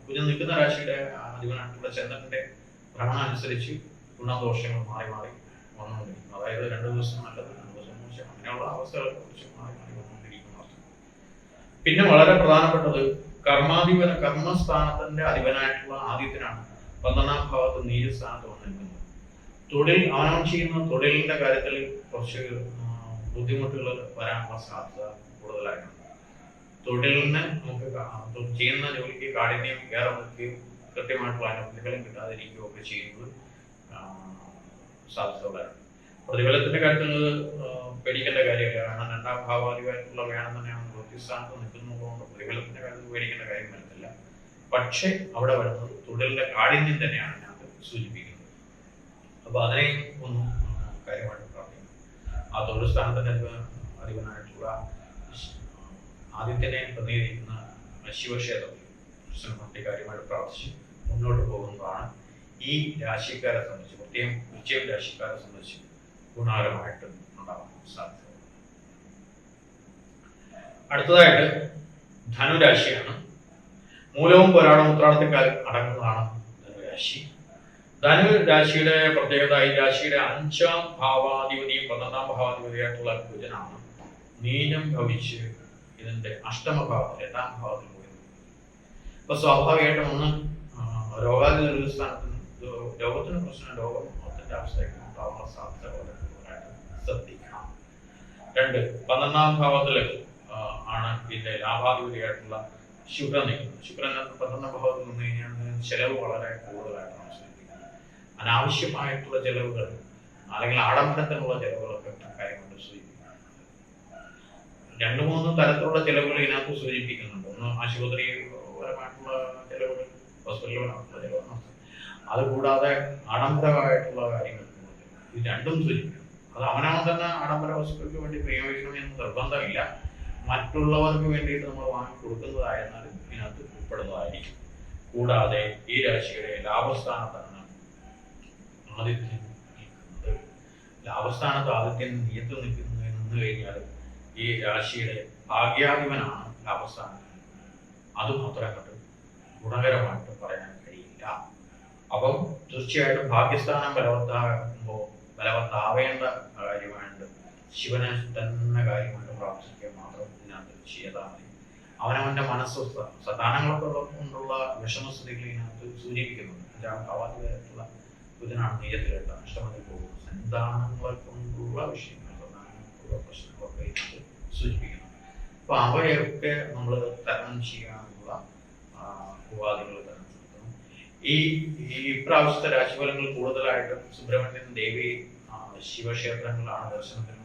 കുജൻ നിൽക്കുന്ന രാശിയുടെ അധിപനായിട്ടുള്ള ചന്ദ്രന്റെ ഭ്രമണം അനുസരിച്ച് ഗുണദോഷങ്ങൾ മാറി മാറി വന്നുകൊണ്ടിരിക്കുന്നു. അതായത് 2 ദിവസം നല്ലത്, 2 ദിവസം മോശം, അങ്ങനെയുള്ള അവസ്ഥകളെ കുറിച്ച് മാറി മാറി വന്നുകൊണ്ടിരിക്കുന്നു. പിന്നെ വളരെ പ്രധാനപ്പെട്ടത് കർമ്മസ്ഥാനത്തിന്റെ അധിപനായിട്ടുള്ള ആദിത്യനാണ് 12ാം ഭാവത്ത് നീചസ്ഥാനത്ത് വന്നിരിക്കുന്നത്. തൊഴിൽ അവനവൻ ചെയ്യുന്ന തൊഴിലിന്റെ കാര്യത്തിൽ കുറച്ച് ബുദ്ധിമുട്ടുകൾ വരാനുള്ള സാധ്യത കൂടുതലായിട്ടുണ്ട്. തൊഴിലിന് നമുക്ക് ചെയ്യുന്ന ജോലിക്ക് കാഠിന്യം ഏറെ നിൽക്കുകയും കൃത്യമായിട്ടുള്ള അനുഭവങ്ങളും കിട്ടാതിരിക്കുകയും ഒക്കെ ചെയ്യുന്നത് സാധ്യതകളായിരുന്നു. പ്രതിഫലത്തിന്റെ കാര്യത്തിൽ പേടിക്കേണ്ട കാര്യമില്ല. കാരണം 2ാം ഭാവാധിപനായിട്ടുള്ള വ്യാഴം തന്നെയാണ് വൃത്തിസ്ഥാനത്ത് നിൽക്കുന്നതുകൊണ്ട് പ്രതിഫലത്തിന്റെ കാര്യത്തിൽ പേടിക്കേണ്ട കാര്യം വരുന്നില്ല. പക്ഷെ അവിടെ വരുന്നത് തൊഴിലിന്റെ കാഠിന്യം തന്നെയാണ് ഇതിനകത്ത് സൂചിപ്പിക്കുന്നത്. അപ്പൊ അതിനെയും ഒന്ന് കാര്യമായിട്ട് പ്രാർത്ഥിക്കണം. ആ തൊഴിൽ സ്ഥാനത്തിന്റെ അധിപനായിട്ടുള്ള ആദിത്യനെ പ്രതിനിധീകരിക്കുന്ന ശിവക്ഷേത്രത്തിൽ കൃഷ്ണമൂർത്തി കാര്യമായിട്ട് പ്രാർത്ഥിച്ച് മുന്നോട്ട് പോകുന്നതാണ് ഈ രാശിക്കാരെ സംബന്ധിച്ച്, പ്രത്യേകം വൃശ്ചിക രാശിക്കാരെ സംബന്ധിച്ച് ഗുണകരമായിട്ട് ഉണ്ടാവാൻ സാധ്യത. അടുത്തതായിട്ട് ധനുരാശിയാണ്. മൂലവും പോരാടവും ഉത്രാടത്തിക്കാൽ അടങ്ങുന്നതാണ് ധനുരാശി. ധനുരാശിയുടെ പ്രത്യേകത, ഈ രാശിയുടെ 5ാം ഭാവാധിപതിയും 11ാം ഭാവാധിപതിയായിട്ടുള്ള കുജനാണ് നീചം ഭവിച്ച് ഇതിന്റെ അഷ്ടമഭാവത്തിൽ 8ാം ഭാവത്തിൽ പോയി. അപ്പൊ സ്വാഭാവികമായിട്ടും ഒന്ന് രോഗാതി സ്ഥാനത്ത് രോഗത്തിന് പ്രശ്നം, രോഗത്തിന്റെ അവസ്ഥയ്ക്ക് ഉണ്ടാവാനുള്ള സാധ്യത കൂടുതലായിട്ട് ശ്രദ്ധിക്കണം. 2, 11ാം ഭാവത്തില് ആണ് ഇതിന്റെ ലാഭാധിപതിയായിട്ടുള്ള ശുക്രൻ നിൽക്കുന്നത്. ശുക്രൻ 11ാം ഭാവത്തിൽ നിന്ന് കഴിഞ്ഞാൽ ചെലവ് വളരെ കൂടുതലായിട്ടാണ് ശ്രദ്ധിക്കുന്നത്. അനാവശ്യമായിട്ടുള്ള ചെലവുകൾ അല്ലെങ്കിൽ ആഡംബരത്തിനുള്ള ചെലവുകളൊക്കെ കാര്യമായിട്ട് സൂചിപ്പിക്കുന്നത്. 2-3 തരത്തിലുള്ള ചെലവുകൾ ഇതിനകത്ത് സൂചിപ്പിക്കുന്നുണ്ട്. ഒന്ന് ആശുപത്രിപരമായിട്ടുള്ള ചെലവുകൾ, ഹോസ്പിറ്റലുകളായിട്ടുള്ള ചെലവ്, അതുകൂടാതെ ആഡംബരമായിട്ടുള്ള കാര്യങ്ങൾ, ഇത് രണ്ടും സൂചിപ്പിക്കുന്നു. അത് അവനവൻ തന്നെ ആഡംബര വസ്തുക്കൾക്ക് വേണ്ടി പ്രയോഗിക്കണമെന്ന് നിർബന്ധമില്ല. മറ്റുള്ളവർക്ക് വേണ്ടിയിട്ട് നമ്മൾ വാങ്ങിക്കൊടുക്കുന്നതായിരുന്നാലും ഇതിനകത്ത് ഉൾപ്പെടുന്നതായിരിക്കും. കൂടാതെ ഈ രാശിയുടെ ലാഭസ്ഥാനത്താണ് ആദിത്യൻ നിൽക്കുന്നത്. ലാഭസ്ഥാനത്ത് ആദിത്യൻ നിയത്ത് നിന്ന് കഴിഞ്ഞാൽ ഈ രാശിയുടെ ഭാഗ്യാധിപനാണ് ലാഭസ്ഥാനത്ത്. അതുമാത്രം കണ്ട് ഗുണകരമായിട്ട് പറയാൻ കഴിയില്ല. അപ്പം തീർച്ചയായിട്ടും ഭാഗ്യസ്ഥാനം ബലവത്താവേണ്ട കാര്യമായിട്ട് ശിവനെ തന്നെ കാര്യമായിട്ട് പ്രാർത്ഥിക്കുക മാത്രം ഇതിനകത്ത് ചെയ്താൽ മതി. അവനവന്റെ മനസ്വസ്ഥ സന്താനങ്ങളൊക്കെ കൊണ്ടുള്ള വിഷമസ്ഥിതികൾ ഇതിനകത്ത് സൂചിപ്പിക്കുന്നുണ്ട്. 5ാം ഭാവാധിപതിയായിട്ടുള്ള ബുധനാണ് നീചത്തിലെട്ട് അഷ്ടമത്തിൽ പോകുന്നത്. സന്താനങ്ങളെ കൊണ്ടുള്ള വിഷയങ്ങൾ, സന്താനങ്ങൾക്കുള്ള പ്രശ്നങ്ങളൊക്കെ ഇതിനകത്ത് സൂചിപ്പിക്കുന്നു. അപ്പൊ അവയൊക്കെ നമ്മൾ തരണം ചെയ്യാനുള്ള ഉപാധികൾ തരണം നടത്തണം. ഈ ഇപ്രാവശ്യത്തെ രാശിഫലങ്ങൾ കൂടുതലായിട്ടും സുബ്രഹ്മണ്യൻ ദേവി ശിവക്ഷേത്രങ്ങളാണ് ദർശനത്തിന്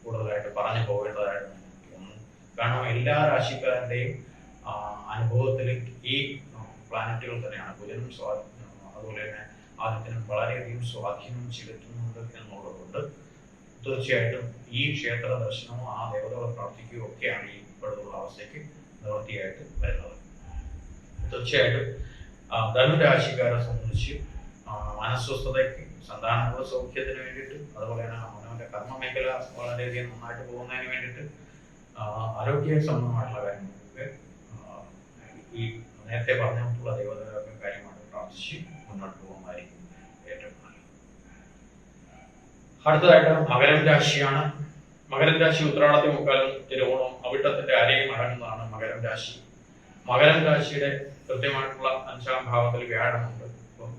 കൂടുതലായിട്ട് പറഞ്ഞു പോകേണ്ടതായിട്ട് തോന്നുന്നു. കാരണം എല്ലാ രാശിക്കാരുടെയും അനുഭവത്തിൽ ഈ പ്ലാനറ്റുകൾ തന്നെയാണ് കുജനും അതുപോലെ തന്നെ ആദിത്യനും വളരെയധികം സ്വാധീനം ചെലുത്തുന്നുണ്ട് എന്നുള്ളതുകൊണ്ട് തീർച്ചയായിട്ടും ഈ ക്ഷേത്ര ദർശനവും ആ ദേവതകളെ പ്രാർത്ഥിക്കുകയും ഒക്കെയാണ് ഈ ഇപ്പോഴുള്ള അവസ്ഥയ്ക്ക് നിവൃത്തിയായിട്ട് വരുന്നത്. തീർച്ചയായിട്ടും ധനുരാശിക്കാരെ സംബന്ധിച്ച് മനസ്വസ്ഥതയ്ക്ക്, സന്താനങ്ങളുടെ സൗഖ്യത്തിന് വേണ്ടിയിട്ട്, അതുപോലെ തന്നെ അവനവന്റെ കർമ്മ മേഖല വളരെയധികം നന്നായിട്ട് പോകുന്നതിന് വേണ്ടിയിട്ട്, ആരോഗ്യ സംബന്ധമായിട്ടുള്ള കാര്യങ്ങൾക്ക് ഈ നേരത്തെ പറഞ്ഞിട്ടുള്ള ദേവതകളൊക്കെ കാര്യമായിട്ട് പ്രാർത്ഥിച്ച് മുന്നോട്ട് പോകുന്നതായിരിക്കും ഏറ്റവും നല്ലത്. അടുത്തതായിട്ട് മകരം രാശിയാണ്. മകരം രാശി ഉത്രാടത്തെ മുക്കാലും തിരുവോണം അവിട്ടത്തിന്റെ അരയും അടങ്ങുന്നതാണ് മകരം രാശി. മകരം രാശിയുടെ കൃത്യമായിട്ടുള്ള 5ാം ഭാവത്തിൽ വ്യാഴമുണ്ട്.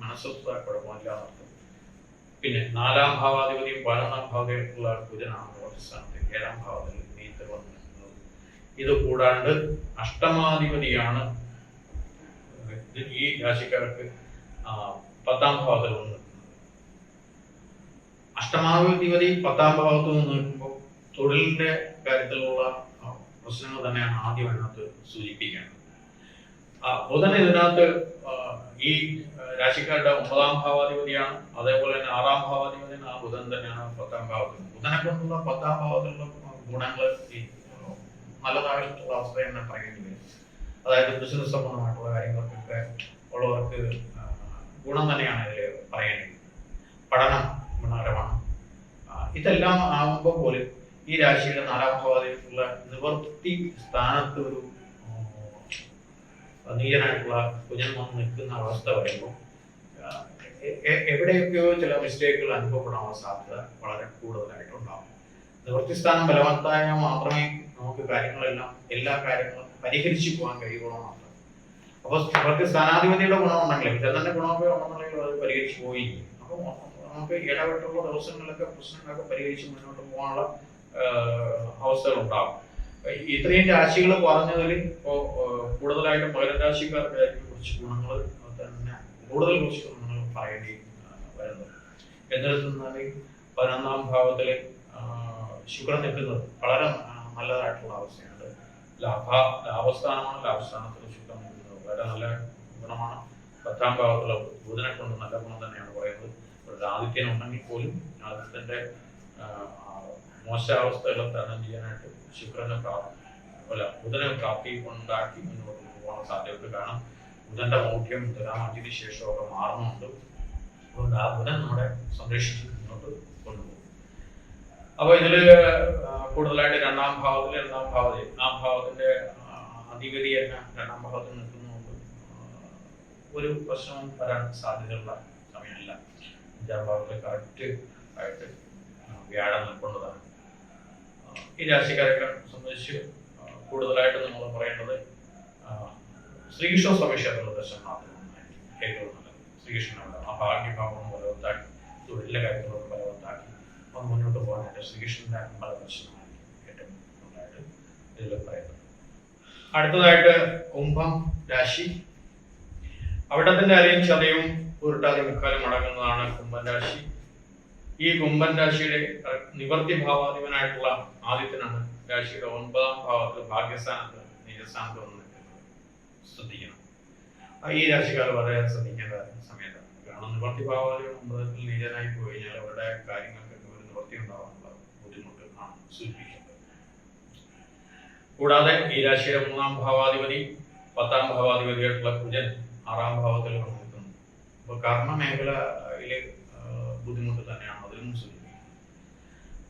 മനസ്വസ്ഥ കുഴപ്പമില്ല എന്നർത്ഥം. പിന്നെ 4ാം ഭാവാധിപതിയും 11ാം ഭാവത്തിലുള്ള ബുധനാണ് സ്ഥാനത്ത് 7ാം ഭാവത്തിൽ നീത്ത് വന്നിരിക്കുന്നത്. ഇത് കൂടാണ്ട് അഷ്ടമാധിപതിയാണ് ഈ രാശിക്കാർക്ക് 10ാം ഭാവത്തിൽ വന്ന് നിൽക്കുന്നത്. അഷ്ടമാധിപതി 10ാം ഭാവത്തിൽ നിന്ന് നിൽക്കുമ്പോൾ തൊഴിലിന്റെ കാര്യത്തിലുള്ള പ്രശ്നങ്ങൾ തന്നെയാണ് ആദ്യം അതിനകത്ത് സൂചിപ്പിക്കേണ്ടത്. ബുധൻ ഇതിനകത്ത് ഈ രാശിക്കാരുടെ 9ാം ഭാവാധിപതിയാണ്. അതേപോലെ തന്നെ 6ാം ഭാവാധിപതി ആ ബുധൻ തന്നെയാണ് 10ാം ഭാവത്തിൽ. ബുധനെ കൊണ്ടുള്ള 10ാം ഭാവത്തിലുള്ള ഗുണങ്ങൾ നല്ലതായിട്ടുള്ള അവസ്ഥ തന്നെ പറയേണ്ടി വരും. അതായത് ബിസിനസ് സംബന്ധമായിട്ടുള്ള കാര്യങ്ങൾക്കൊക്കെ ഉള്ളവർക്ക് ഗുണം തന്നെയാണ് ഇതിൽ പറയേണ്ടത്. പഠനം ഗുണകരമാണ്. ഇതെല്ലാം ആകുമ്പോൾ പോലും ഈ രാശിയുടെ 4ാം ഭാവത്തിലുള്ള നിവർത്തി സ്ഥാനത്ത് ഒരു നീചനായിട്ടുള്ള കുജൻ വന്ന് നിൽക്കുന്ന അവസ്ഥ വരുമ്പോൾ എവിടെയൊക്കെയോ ചില മിസ്റ്റേക്കുകൾ അനുഭവപ്പെടാനുള്ള സാധ്യത വളരെ കൂടുതലായിട്ടുണ്ടാകും. നിവൃത്തിസ്ഥാനം ബലവത്തായാൽ മാത്രമേ നമുക്ക് എല്ലാ കാര്യങ്ങളും പരിഹരിച്ചു പോകാൻ കഴിയുള്ളൂ മാത്രം. അപ്പോൾ അവർക്ക് സ്ഥാനാധിപതിയുടെ ഗുണമുണ്ടെങ്കിൽ ഇതെന്നെ ഗുണമൊക്കെ ഉണ്ടെന്നുണ്ടെങ്കിൽ അത് പരിഹരിച്ചു പോയിരിക്കും. അപ്പോൾ നമുക്ക് ഇടപെട്ടുള്ള ദിവസങ്ങളിലൊക്കെ പ്രശ്നങ്ങളൊക്കെ പരിഹരിച്ച് മുന്നോട്ട് പോകാനുള്ള അവസ്ഥകൾ ഉണ്ടാകും. ഇത്രയും രാശികൾ പറഞ്ഞതിൽ ഇപ്പോൾ കൂടുതലായിട്ടും മകരം രാശിക്കാർക്കായിരിക്കും കുറച്ച് ഗുണങ്ങൾ തന്നെ കുറച്ച് ഗുണങ്ങൾ പറയേണ്ടി വരുന്നത്. എന്നിരുന്നാൽ 11ാം ഭാവത്തില് ശുക്രൻ നിൽക്കുന്നത് വളരെ നല്ലതായിട്ടുള്ള അവസ്ഥയുണ്ട്. ലാഭസ്ഥാനമാണ്. ലാഭസ്ഥാനത്തിൽ ശുക്രൻ നിൽക്കുന്നത് വളരെ നല്ല ഗുണമാണ്. 10ാം ഭാവത്തിലുള്ള ബുധനെ കൊണ്ട് നല്ല ഗുണം തന്നെയാണ് പറയുന്നത്. ഒരു ആദിത്യൻ ഉണ്ടെങ്കിൽ പോലും ആദിത്യന്റെ മോശാവസ്ഥകളെ തരണം ചെയ്യാനായിട്ട് ശുക്രനെ ബുധനെ പ്രാപ്തി ഉണ്ടാക്കി മുന്നോട്ട് പോകാൻ സാധ്യത. കാരണം ബുധന്റെ മൗഢ്യം തുലാമാറ്റിന് ശേഷമൊക്കെ മാറുന്നുണ്ട്. അതുകൊണ്ട് ആ ബുധൻ നമ്മളെ സംരക്ഷിച്ച് മുന്നോട്ട് കൊണ്ടുപോകും. അപ്പൊ ഇതില് കൂടുതലായിട്ട് രണ്ടാം ഭാവത്തിന്റെ അധിപതി തന്നെ രണ്ടാം ഭാവത്തിൽ നിൽക്കുന്നതുകൊണ്ട് ഒരു പ്രശ്നവും വരാൻ സാധ്യതയുള്ള സമയമല്ല. അഞ്ചാം ഭാവത്തിൽ കറക്റ്റ് ആയിട്ട് വ്യാഴം നിൽക്കുന്നതാണ്. ഈ രാശിക്കാരെ സംബന്ധിച്ച് കൂടുതലായിട്ട് നമ്മൾ പറയേണ്ടത് ശ്രീകൃഷ്ണ സ്വാമി ക്ഷേത്ര ദർശനം മാത്രമായിരിക്കും ഏറ്റവും നല്ലത്. ശ്രീകൃഷ്ണനുണ്ട് ആ ഭാഗ്യഭാവം ബലവത്താക്കി, തൊഴിലിന്റെ കാര്യത്തിലൊക്കെ ബലവത്താക്കി ഒന്ന് മുന്നോട്ട് പോകാനായിട്ട് ശ്രീകൃഷ്ണന്റെ ബലദർശനമായിരിക്കും ഏറ്റവും നന്നായിട്ട് ഇതിൽ പറയുന്നത്. അടുത്തതായിട്ട് കുംഭം രാശി. അവിടത്തിന്റെ അരയും ചതയും ഉരുട്ടാതി മുക്കാലും അടങ്ങുന്നതാണ് കുംഭൻ രാശി. ഈ കുംഭൻ രാശിയുടെ നിവർത്തി ഭാവാധിപനായിട്ടുള്ള ആദിത്യനാണ് രാശിയുടെ 9ാം ഭാവത്തിൽ ഭാഗ്യസ്ഥാനത്ത് നീചസ്ഥാനത്ത് വന്ന് നിൽക്കുന്നത്. ശ്രദ്ധിക്കണം. ഈ രാശിക്കാർ വളരെ ശ്രദ്ധിക്കേണ്ട സമയത്താണ്. കാരണം നിവർത്തി ഭാവാധിപൻ 9ൽ നീചനായി പോയി കഴിഞ്ഞാൽ അവരുടെ കാര്യങ്ങൾക്കൊക്കെ ഒരു നിവർത്തി ഉണ്ടാവാനുള്ള ബുദ്ധിമുട്ട് ആണ് സൂചിപ്പിക്കുന്നത്. കൂടാതെ ഈ രാശിയുടെ 3ാം ഭാവാധിപതി 10ാം ഭാവാധിപതിയായിട്ടുള്ള കുജൻ 6ാം ഭാവത്തിൽ വന്ന് നിൽക്കുന്നു. അപ്പൊ കർമ്മമേഖലയില് ബുദ്ധിമുട്ട് തന്നെയാണ് അതിലും സൂചിപ്പിക്കുന്നത്.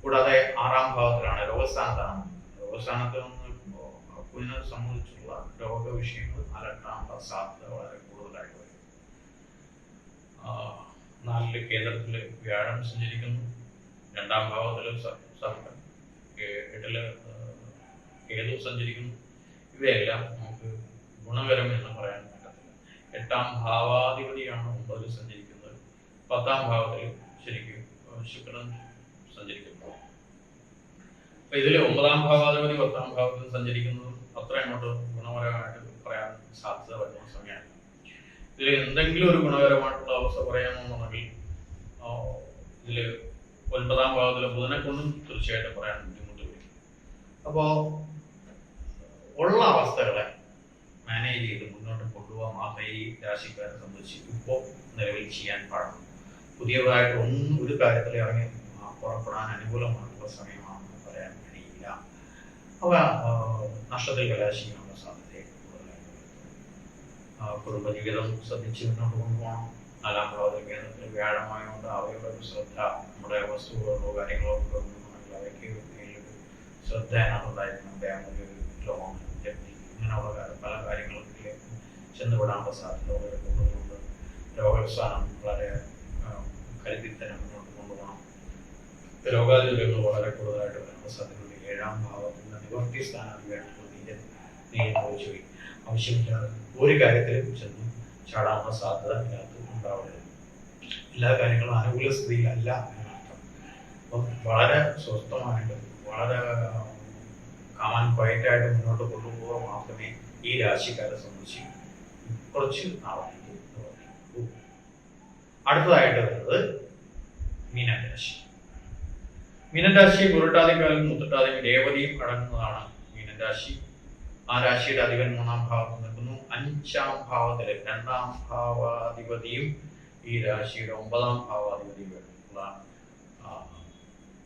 കൂടാതെ 6ാം ഭാവത്തിലാണ് രോഗസ്ഥാനത്താണ്. രോഗസ്ഥാനത്ത് നിൽക്കുമ്പോൾ കുഞ്ഞിനെ സംബന്ധിച്ചുള്ള രോഗവിഷയങ്ങൾ അലട്ടാനുള്ള സാധ്യത വളരെ കൂടുതലായിട്ട് വരും. 4ല് കേന്ദ്രത്തിൽ വ്യാഴം സഞ്ചരിക്കുന്നു. 2ാം ഭാവത്തിൽ സർപ്പൻ, 8ല് കേതു സഞ്ചരിക്കുന്നു. ഇവയെല്ലാം നമുക്ക് ഗുണകരം എന്ന് പറയാൻ പറ്റത്തില്ല. 8ാം ഭാവാധിപതിയാണ് 9ൽ സഞ്ചരിക്കുന്നത്. 10ാം ഭാവത്തിൽ ശരിക്കും ശുക്രൻ സഞ്ചരിക്കുന്നു. അപ്പൊ ഇതില് 9ാം ഭാവാധിപതി 10ാം ഭാവത്തിൽ സഞ്ചരിക്കുന്നതും അത്ര അങ്ങോട്ട് ഗുണപരമായിട്ട് പറയാൻ സാധ്യത വരുന്ന സമയമാണ്. ഇതിൽ എന്തെങ്കിലും ഒരു ഗുണകരമായിട്ടുള്ള അവസ്ഥ പറയാമെന്നുണ്ടെങ്കിൽ ഇതില് 9ാം ഭാവത്തിലെ ബുധനെ കൊണ്ടും തീർച്ചയായിട്ടും പറയാൻ ബുദ്ധിമുട്ട് വരും. അപ്പോ ഉള്ള അവസ്ഥകളെ മാനേജ് ചെയ്ത് മുന്നോട്ട് കൊണ്ടുപോകാൻ മാത്രമേ ഈ രാശിക്കാരെ സംബന്ധിച്ച് ഇപ്പോൾ നിലവിൽ ചെയ്യാൻ പാടുള്ളൂ. പുതിയതായിട്ട് ഒന്നും ഒരു കാര്യത്തിൽ ഇറങ്ങി പുറപ്പെടാൻ അനുകൂലമായിട്ടുള്ള സമയമാണെന്ന് പറയാൻ കഴിയില്ല. അവ നഷ്ടത്തിൽ കലാശിക്കാനുള്ള സാധ്യത കൂടുതലായിട്ട്. കുടുംബജീവിതം ശ്രദ്ധിച്ച് മുന്നോട്ട് കൊണ്ടുപോകണം. 4ാം ഭാവത്തിൽ കേന്ദ്രത്തിൽ വ്യാഴമായതുകൊണ്ട് അവയുടെ ഒരു ശ്രദ്ധ, നമ്മുടെ വസ്തുക്കളോ കാര്യങ്ങളോ കൊണ്ടുപോകണമെങ്കിൽ അവയ്ക്ക് ശ്രദ്ധ അതിനകത്തുണ്ടായിരിക്കണം. ഫാമിലി, ലോൺ, ജപ്തി, ഇങ്ങനെയുള്ള പല കാര്യങ്ങളിലേക്ക് ചെന്നുവിടാനുള്ള സാധ്യത വളരെ കൂടുതലുണ്ട്. രോഗസ്ഥാനം വളരെ കരുതി തന്നെ മുന്നോട്ട് കൊണ്ടുപോകണം. രോഗാതിഥികൾ വളരെ കൂടുതലായിട്ട് വരാനുള്ള സാധ്യതയുണ്ട്. 7ാം ഭാവത്തിന്റെ നിവർത്തി സ്ഥാനാധിപതിയായിട്ടുള്ള നീതി ആവശ്യമില്ലാതെ ഒരു കാര്യത്തിലും ചെന്ന് ചാടാനുള്ള സാധ്യത ഇതിനകത്ത് ഉണ്ടാവരുത്. എല്ലാ കാര്യങ്ങളും അനുകൂല സ്ഥിതിയിലല്ല എന്നർത്ഥം. അപ്പം വളരെ സ്വസ്ഥമായിട്ട് വളരെ കാമാൻ ക്വയറ്റായിട്ട് മുന്നോട്ട് കൊണ്ടുപോകാൻ മാത്രമേ ഈ രാശിക്കാരെ സംബന്ധിച്ച് കുറച്ച് നാളായിട്ട് പ്രവർത്തിക്കൂ. അടുത്തതായിട്ട് വരുന്നത് മീനൻ രാശി. മീനൻ രാശി ഉരുട്ടാതിക്കാലും മുത്തട്ടാതിയും രേവതിയും അടങ്ങുന്നതാണ് മീനൻ രാശി. ആ രാശിയുടെ അധിപൻ 3ാം ഭാവത്തിൽ നിൽക്കുന്നു. 5ാം ഭാവത്തില് 2ാം ഭാവാധിപതിയും ഈ രാശിയുടെ 9ാം ഭാവാധിപതിയുള്ള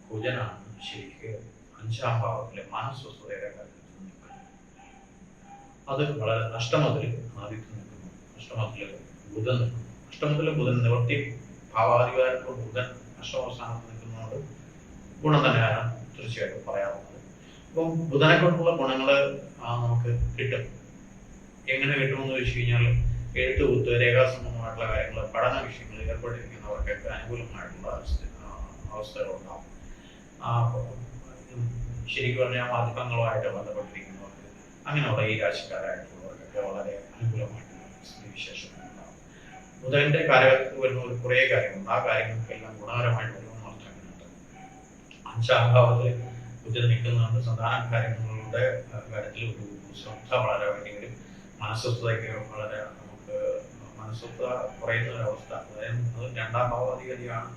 കുജനാണ് ശരിക്ക് 5ാം ഭാവത്തിലെ മാനസ്വസ്ഥതയുടെ കാര്യത്തിൽ നിൽക്കുന്നത്. അത് വളരെ അഷ്ടമത്തില് ആദിത്യം നിൽക്കുന്നു. അഷ്ടമത്തില് ബുധൻ നിൽക്കുന്നു. അഷ്ടമത്തിലെ ബുധൻ നിവർത്തി ഭാവാധികാരത്തോട് ബുധൻ അഷ്ടമസ്ഥാനത്ത് നിൽക്കുന്നതുകൊണ്ട് ഗുണം തന്നെയാണ് തീർച്ചയായിട്ടും പറയാവുന്നത്. അപ്പം ബുധനെ കൊണ്ടുള്ള ഗുണങ്ങൾ നമുക്ക് കിട്ടും. എങ്ങനെ കിട്ടുമെന്ന് വെച്ച് കഴിഞ്ഞാൽ എഴുത്തുകുത്ത്, രേഖാസംബന്ധമായിട്ടുള്ള കാര്യങ്ങൾ, പഠന വിഷയങ്ങളിൽ ഏർപ്പെട്ടിരിക്കുന്നവർക്കൊക്കെ അനുകൂലമായിട്ടുള്ള അവസ്ഥകളുണ്ടാവും. ശരിക്കും പറഞ്ഞാൽ മാധ്യമങ്ങളുമായിട്ട് ബന്ധപ്പെട്ടിരിക്കുന്നവർക്ക്, അങ്ങനെയുള്ള ഈ രാശിക്കാരായിട്ടുള്ളവർക്കൊക്കെ വളരെ അനുകൂലമായിട്ടുള്ള സ്ഥിതിവിശേഷങ്ങളുണ്ടാവും. ബുധന്റെ കാലഘട്ടത്തിൽ വരുന്ന ഒരു കുറേ കാര്യങ്ങളുണ്ട്. ആ കാര്യങ്ങൾക്കെല്ലാം ഗുണകരമായിട്ട് വരുമെന്ന് അർത്ഥങ്ങളുണ്ട്. 5ാം ഭാവത്തിൽ ബുധൻ നിൽക്കുന്നതുകൊണ്ട് സന്താന കാര്യങ്ങളുടെ കാര്യത്തിൽ ഒരു ശ്രദ്ധ വളരെ വേണ്ടിയെങ്കിലും മനസ്വസ്ഥതയ്ക്ക് വളരെ നമുക്ക് മനസ്വസ്ഥ കുറയുന്ന ഒരവസ്ഥ. അതായത് അത് 2ാം ഭാവാധികാരിയാണ്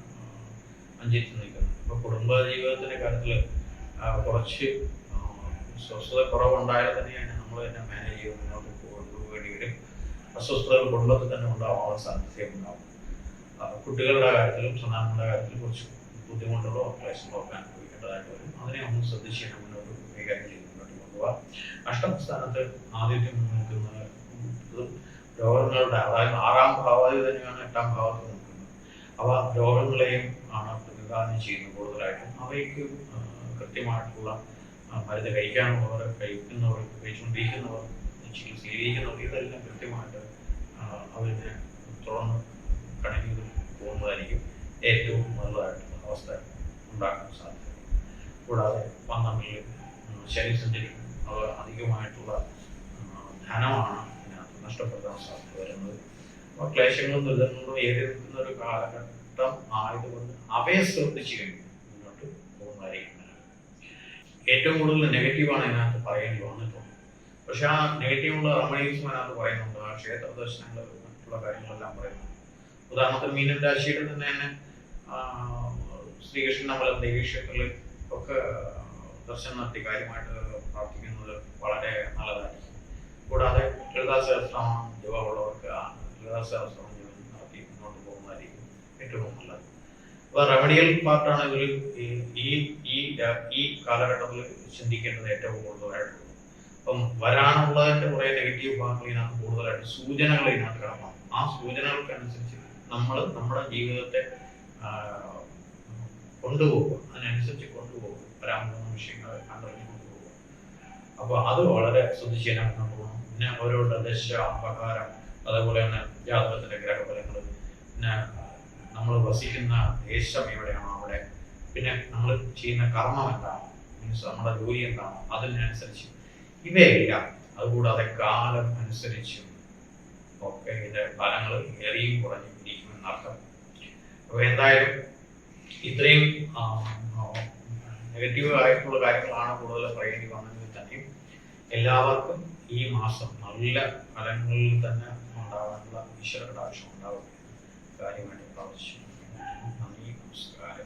5ൽ നിൽക്കുന്നത്. ഇപ്പൊ കുടുംബ ജീവിതത്തിന്റെ കാര്യത്തിൽ കുറച്ച് സ്വസ്ഥത കുറവുണ്ടായാൽ തന്നെയാണ് നമ്മൾ തന്നെ മാനേജ് ചെയ്ത് മുന്നോട്ട് കൊണ്ടുപോകേണ്ടി വരും. അസ്വസ്ഥതകൾ കുടുംബത്തിൽ തന്നെ ഉണ്ടാവാനുള്ള സാധ്യതയുണ്ടാവും. കുട്ടികളുടെ കാര്യത്തിലും സന്താനങ്ങളുടെ കാര്യത്തിലും കുറച്ച് ബുദ്ധിമുട്ടുകളോ ക്ലേശങ്ങളോ ഒക്കെ അനുഭവിക്കേണ്ടതായിട്ട് വരും. അതിനെ ഒന്ന് ശ്രദ്ധിച്ച് മുന്നോട്ട് കൈകാര്യം ചെയ്ത് മുന്നോട്ട് കൊണ്ടുപോകാം. അഷ്ടമസ്ഥാനത്ത് ആദിത്യം നിൽക്കുന്നത് രോഗങ്ങളുടെ, അതായത് 6-ാം ഭാവാധിപതി തന്നെയാണ് 8-ാം ഭാവത്തിൽ നിൽക്കുന്നത്. അവ രോഗങ്ങളെയും ആണ് പ്രതിനിധാനം ചെയ്യുന്നത് കൂടുതലായിട്ടും. അവയ്ക്ക് കൃത്യമായിട്ടുള്ള മരുന്ന് കഴിക്കാനുള്ളവർ, കഴിക്കുന്നവർ, കഴിച്ചുകൊണ്ടിരിക്കുന്നവർ, ചികിത്സയിലിരിക്കുന്നവർ, ഇതെല്ലാം കൃത്യമായിട്ട് അവരിനെ തുടർന്ന് കണിഞ്ഞു പോകുന്നതായിരിക്കും ഏറ്റവും നല്ലതായിട്ടുള്ള അവസ്ഥ ഉണ്ടാക്കാൻ സാധിക്കും. കൂടാതെ 12-ൽ ശനി സഞ്ചരിക്കും. അത് അധികമായിട്ടുള്ള ധനമാണ് ഇതിനകത്ത് നഷ്ടപ്പെടുത്താൻ സാധ്യത വരുന്നത്. അപ്പോൾ ക്ലേശങ്ങളും ദുരിതങ്ങളും ഏറി നിൽക്കുന്ന ഒരു കാലഘട്ടം ആയതുകൊണ്ട് അവയെ ശ്രദ്ധിച്ചു കഴിഞ്ഞു മുന്നോട്ട് പോകുന്നതായിരിക്കും. ഏറ്റവും കൂടുതൽ നെഗറ്റീവാണ് ഇതിനകത്ത് പറയേണ്ടി വന്നിട്ടുള്ളത്. പക്ഷെ ആ നെഗറ്റീവുള്ള റെമഡീസും അതിനകത്ത് പറയുന്നുണ്ട്. ആ ക്ഷേത്ര ദർശനങ്ങൾ, മറ്റുള്ള കാര്യങ്ങളെല്ലാം പറയുന്നുണ്ട്. ഉദാഹരണത്തിന് മീനൻ രാശിയുടെ തന്നെ ശ്രീകൃഷ്ണൻ അമ്പലം, ദേവീക്ഷേത്രങ്ങളിൽ ഒക്കെ ദർശനം നടത്തി കാര്യമായിട്ട് പ്രാർത്ഥിക്കുന്നത് വളരെ നല്ലതായിരിക്കും. കൂടാതെ ലളിതാ സഹസ്രനാമം ജപമുള്ളവർക്ക് ലളിതാ സഹസ്രനാമം ജപം നടത്തി മുന്നോട്ട് പോകുന്നതായിരിക്കും ഏറ്റവും നല്ലത്. അപ്പോൾ റെമഡിയൽ പാർട്ടാണ് ഇതിൽ ഈ കാലഘട്ടത്തിൽ ചിന്തിക്കേണ്ടത് ഏറ്റവും കൂടുതലായിട്ടുള്ളത്. അപ്പം വരാനുള്ളതിൻ്റെ കുറേ നെഗറ്റീവ് ഭാഗങ്ങൾ ഇതിനകത്ത് കൂടുതലായിട്ട് സൂചനകൾ ഇതിനകത്ത് കിടക്കണം. ആ സൂചനകൾക്കനുസരിച്ച് നമ്മൾ നമ്മുടെ ജീവിതത്തെ കൊണ്ടുപോകുക, അതിനനുസരിച്ച് കൊണ്ടുപോകുക, വരാൻ പോകുന്ന വിഷയങ്ങൾ കണ്ടറിഞ്ഞ് കൊണ്ടുപോകുക. അപ്പോൾ അത് വളരെ ശ്രദ്ധിച്ച് തന്നെ മുന്നോട്ട് പോകണം. പിന്നെ ഓരോ ദശ, അപകാരം, അതേപോലെ തന്നെ ജാതകത്തിൻ്റെ ഗ്രഹഫലങ്ങൾ, പിന്നെ നമ്മൾ വസിക്കുന്ന ദേശം എവിടെയാണോ അവിടെ, പിന്നെ നമ്മൾ ചെയ്യുന്ന കർമ്മം എന്താണോ, മീൻസ് നമ്മുടെ ജോലി എന്താണോ അതിനനുസരിച്ച് ഇവയെല്ലാം, അതുകൂടാതെ കാലം അനുസരിച്ചും ഒക്കെ ഇതിൻ്റെ ഫലങ്ങൾ ഏറിയും കുറഞ്ഞും ഇരിക്കുമെന്നർത്ഥം. അപ്പോൾ എന്തായാലും ഇത്രയും നെഗറ്റീവ് ആയിട്ടുള്ള കാര്യങ്ങളാണ് കൂടുതൽ പറയേണ്ടി വന്നതെങ്കിൽ തന്നെയും എല്ലാവർക്കും ഈ മാസം നല്ല ഫലങ്ങളിൽ തന്നെ ഉണ്ടാകാനുള്ള ഈശ്വര കടാക്ഷം ഉണ്ടാവും കാര്യമായിട്ട് പ്രാർത്ഥിച്ചു. നന്ദി, നമസ്കാരം.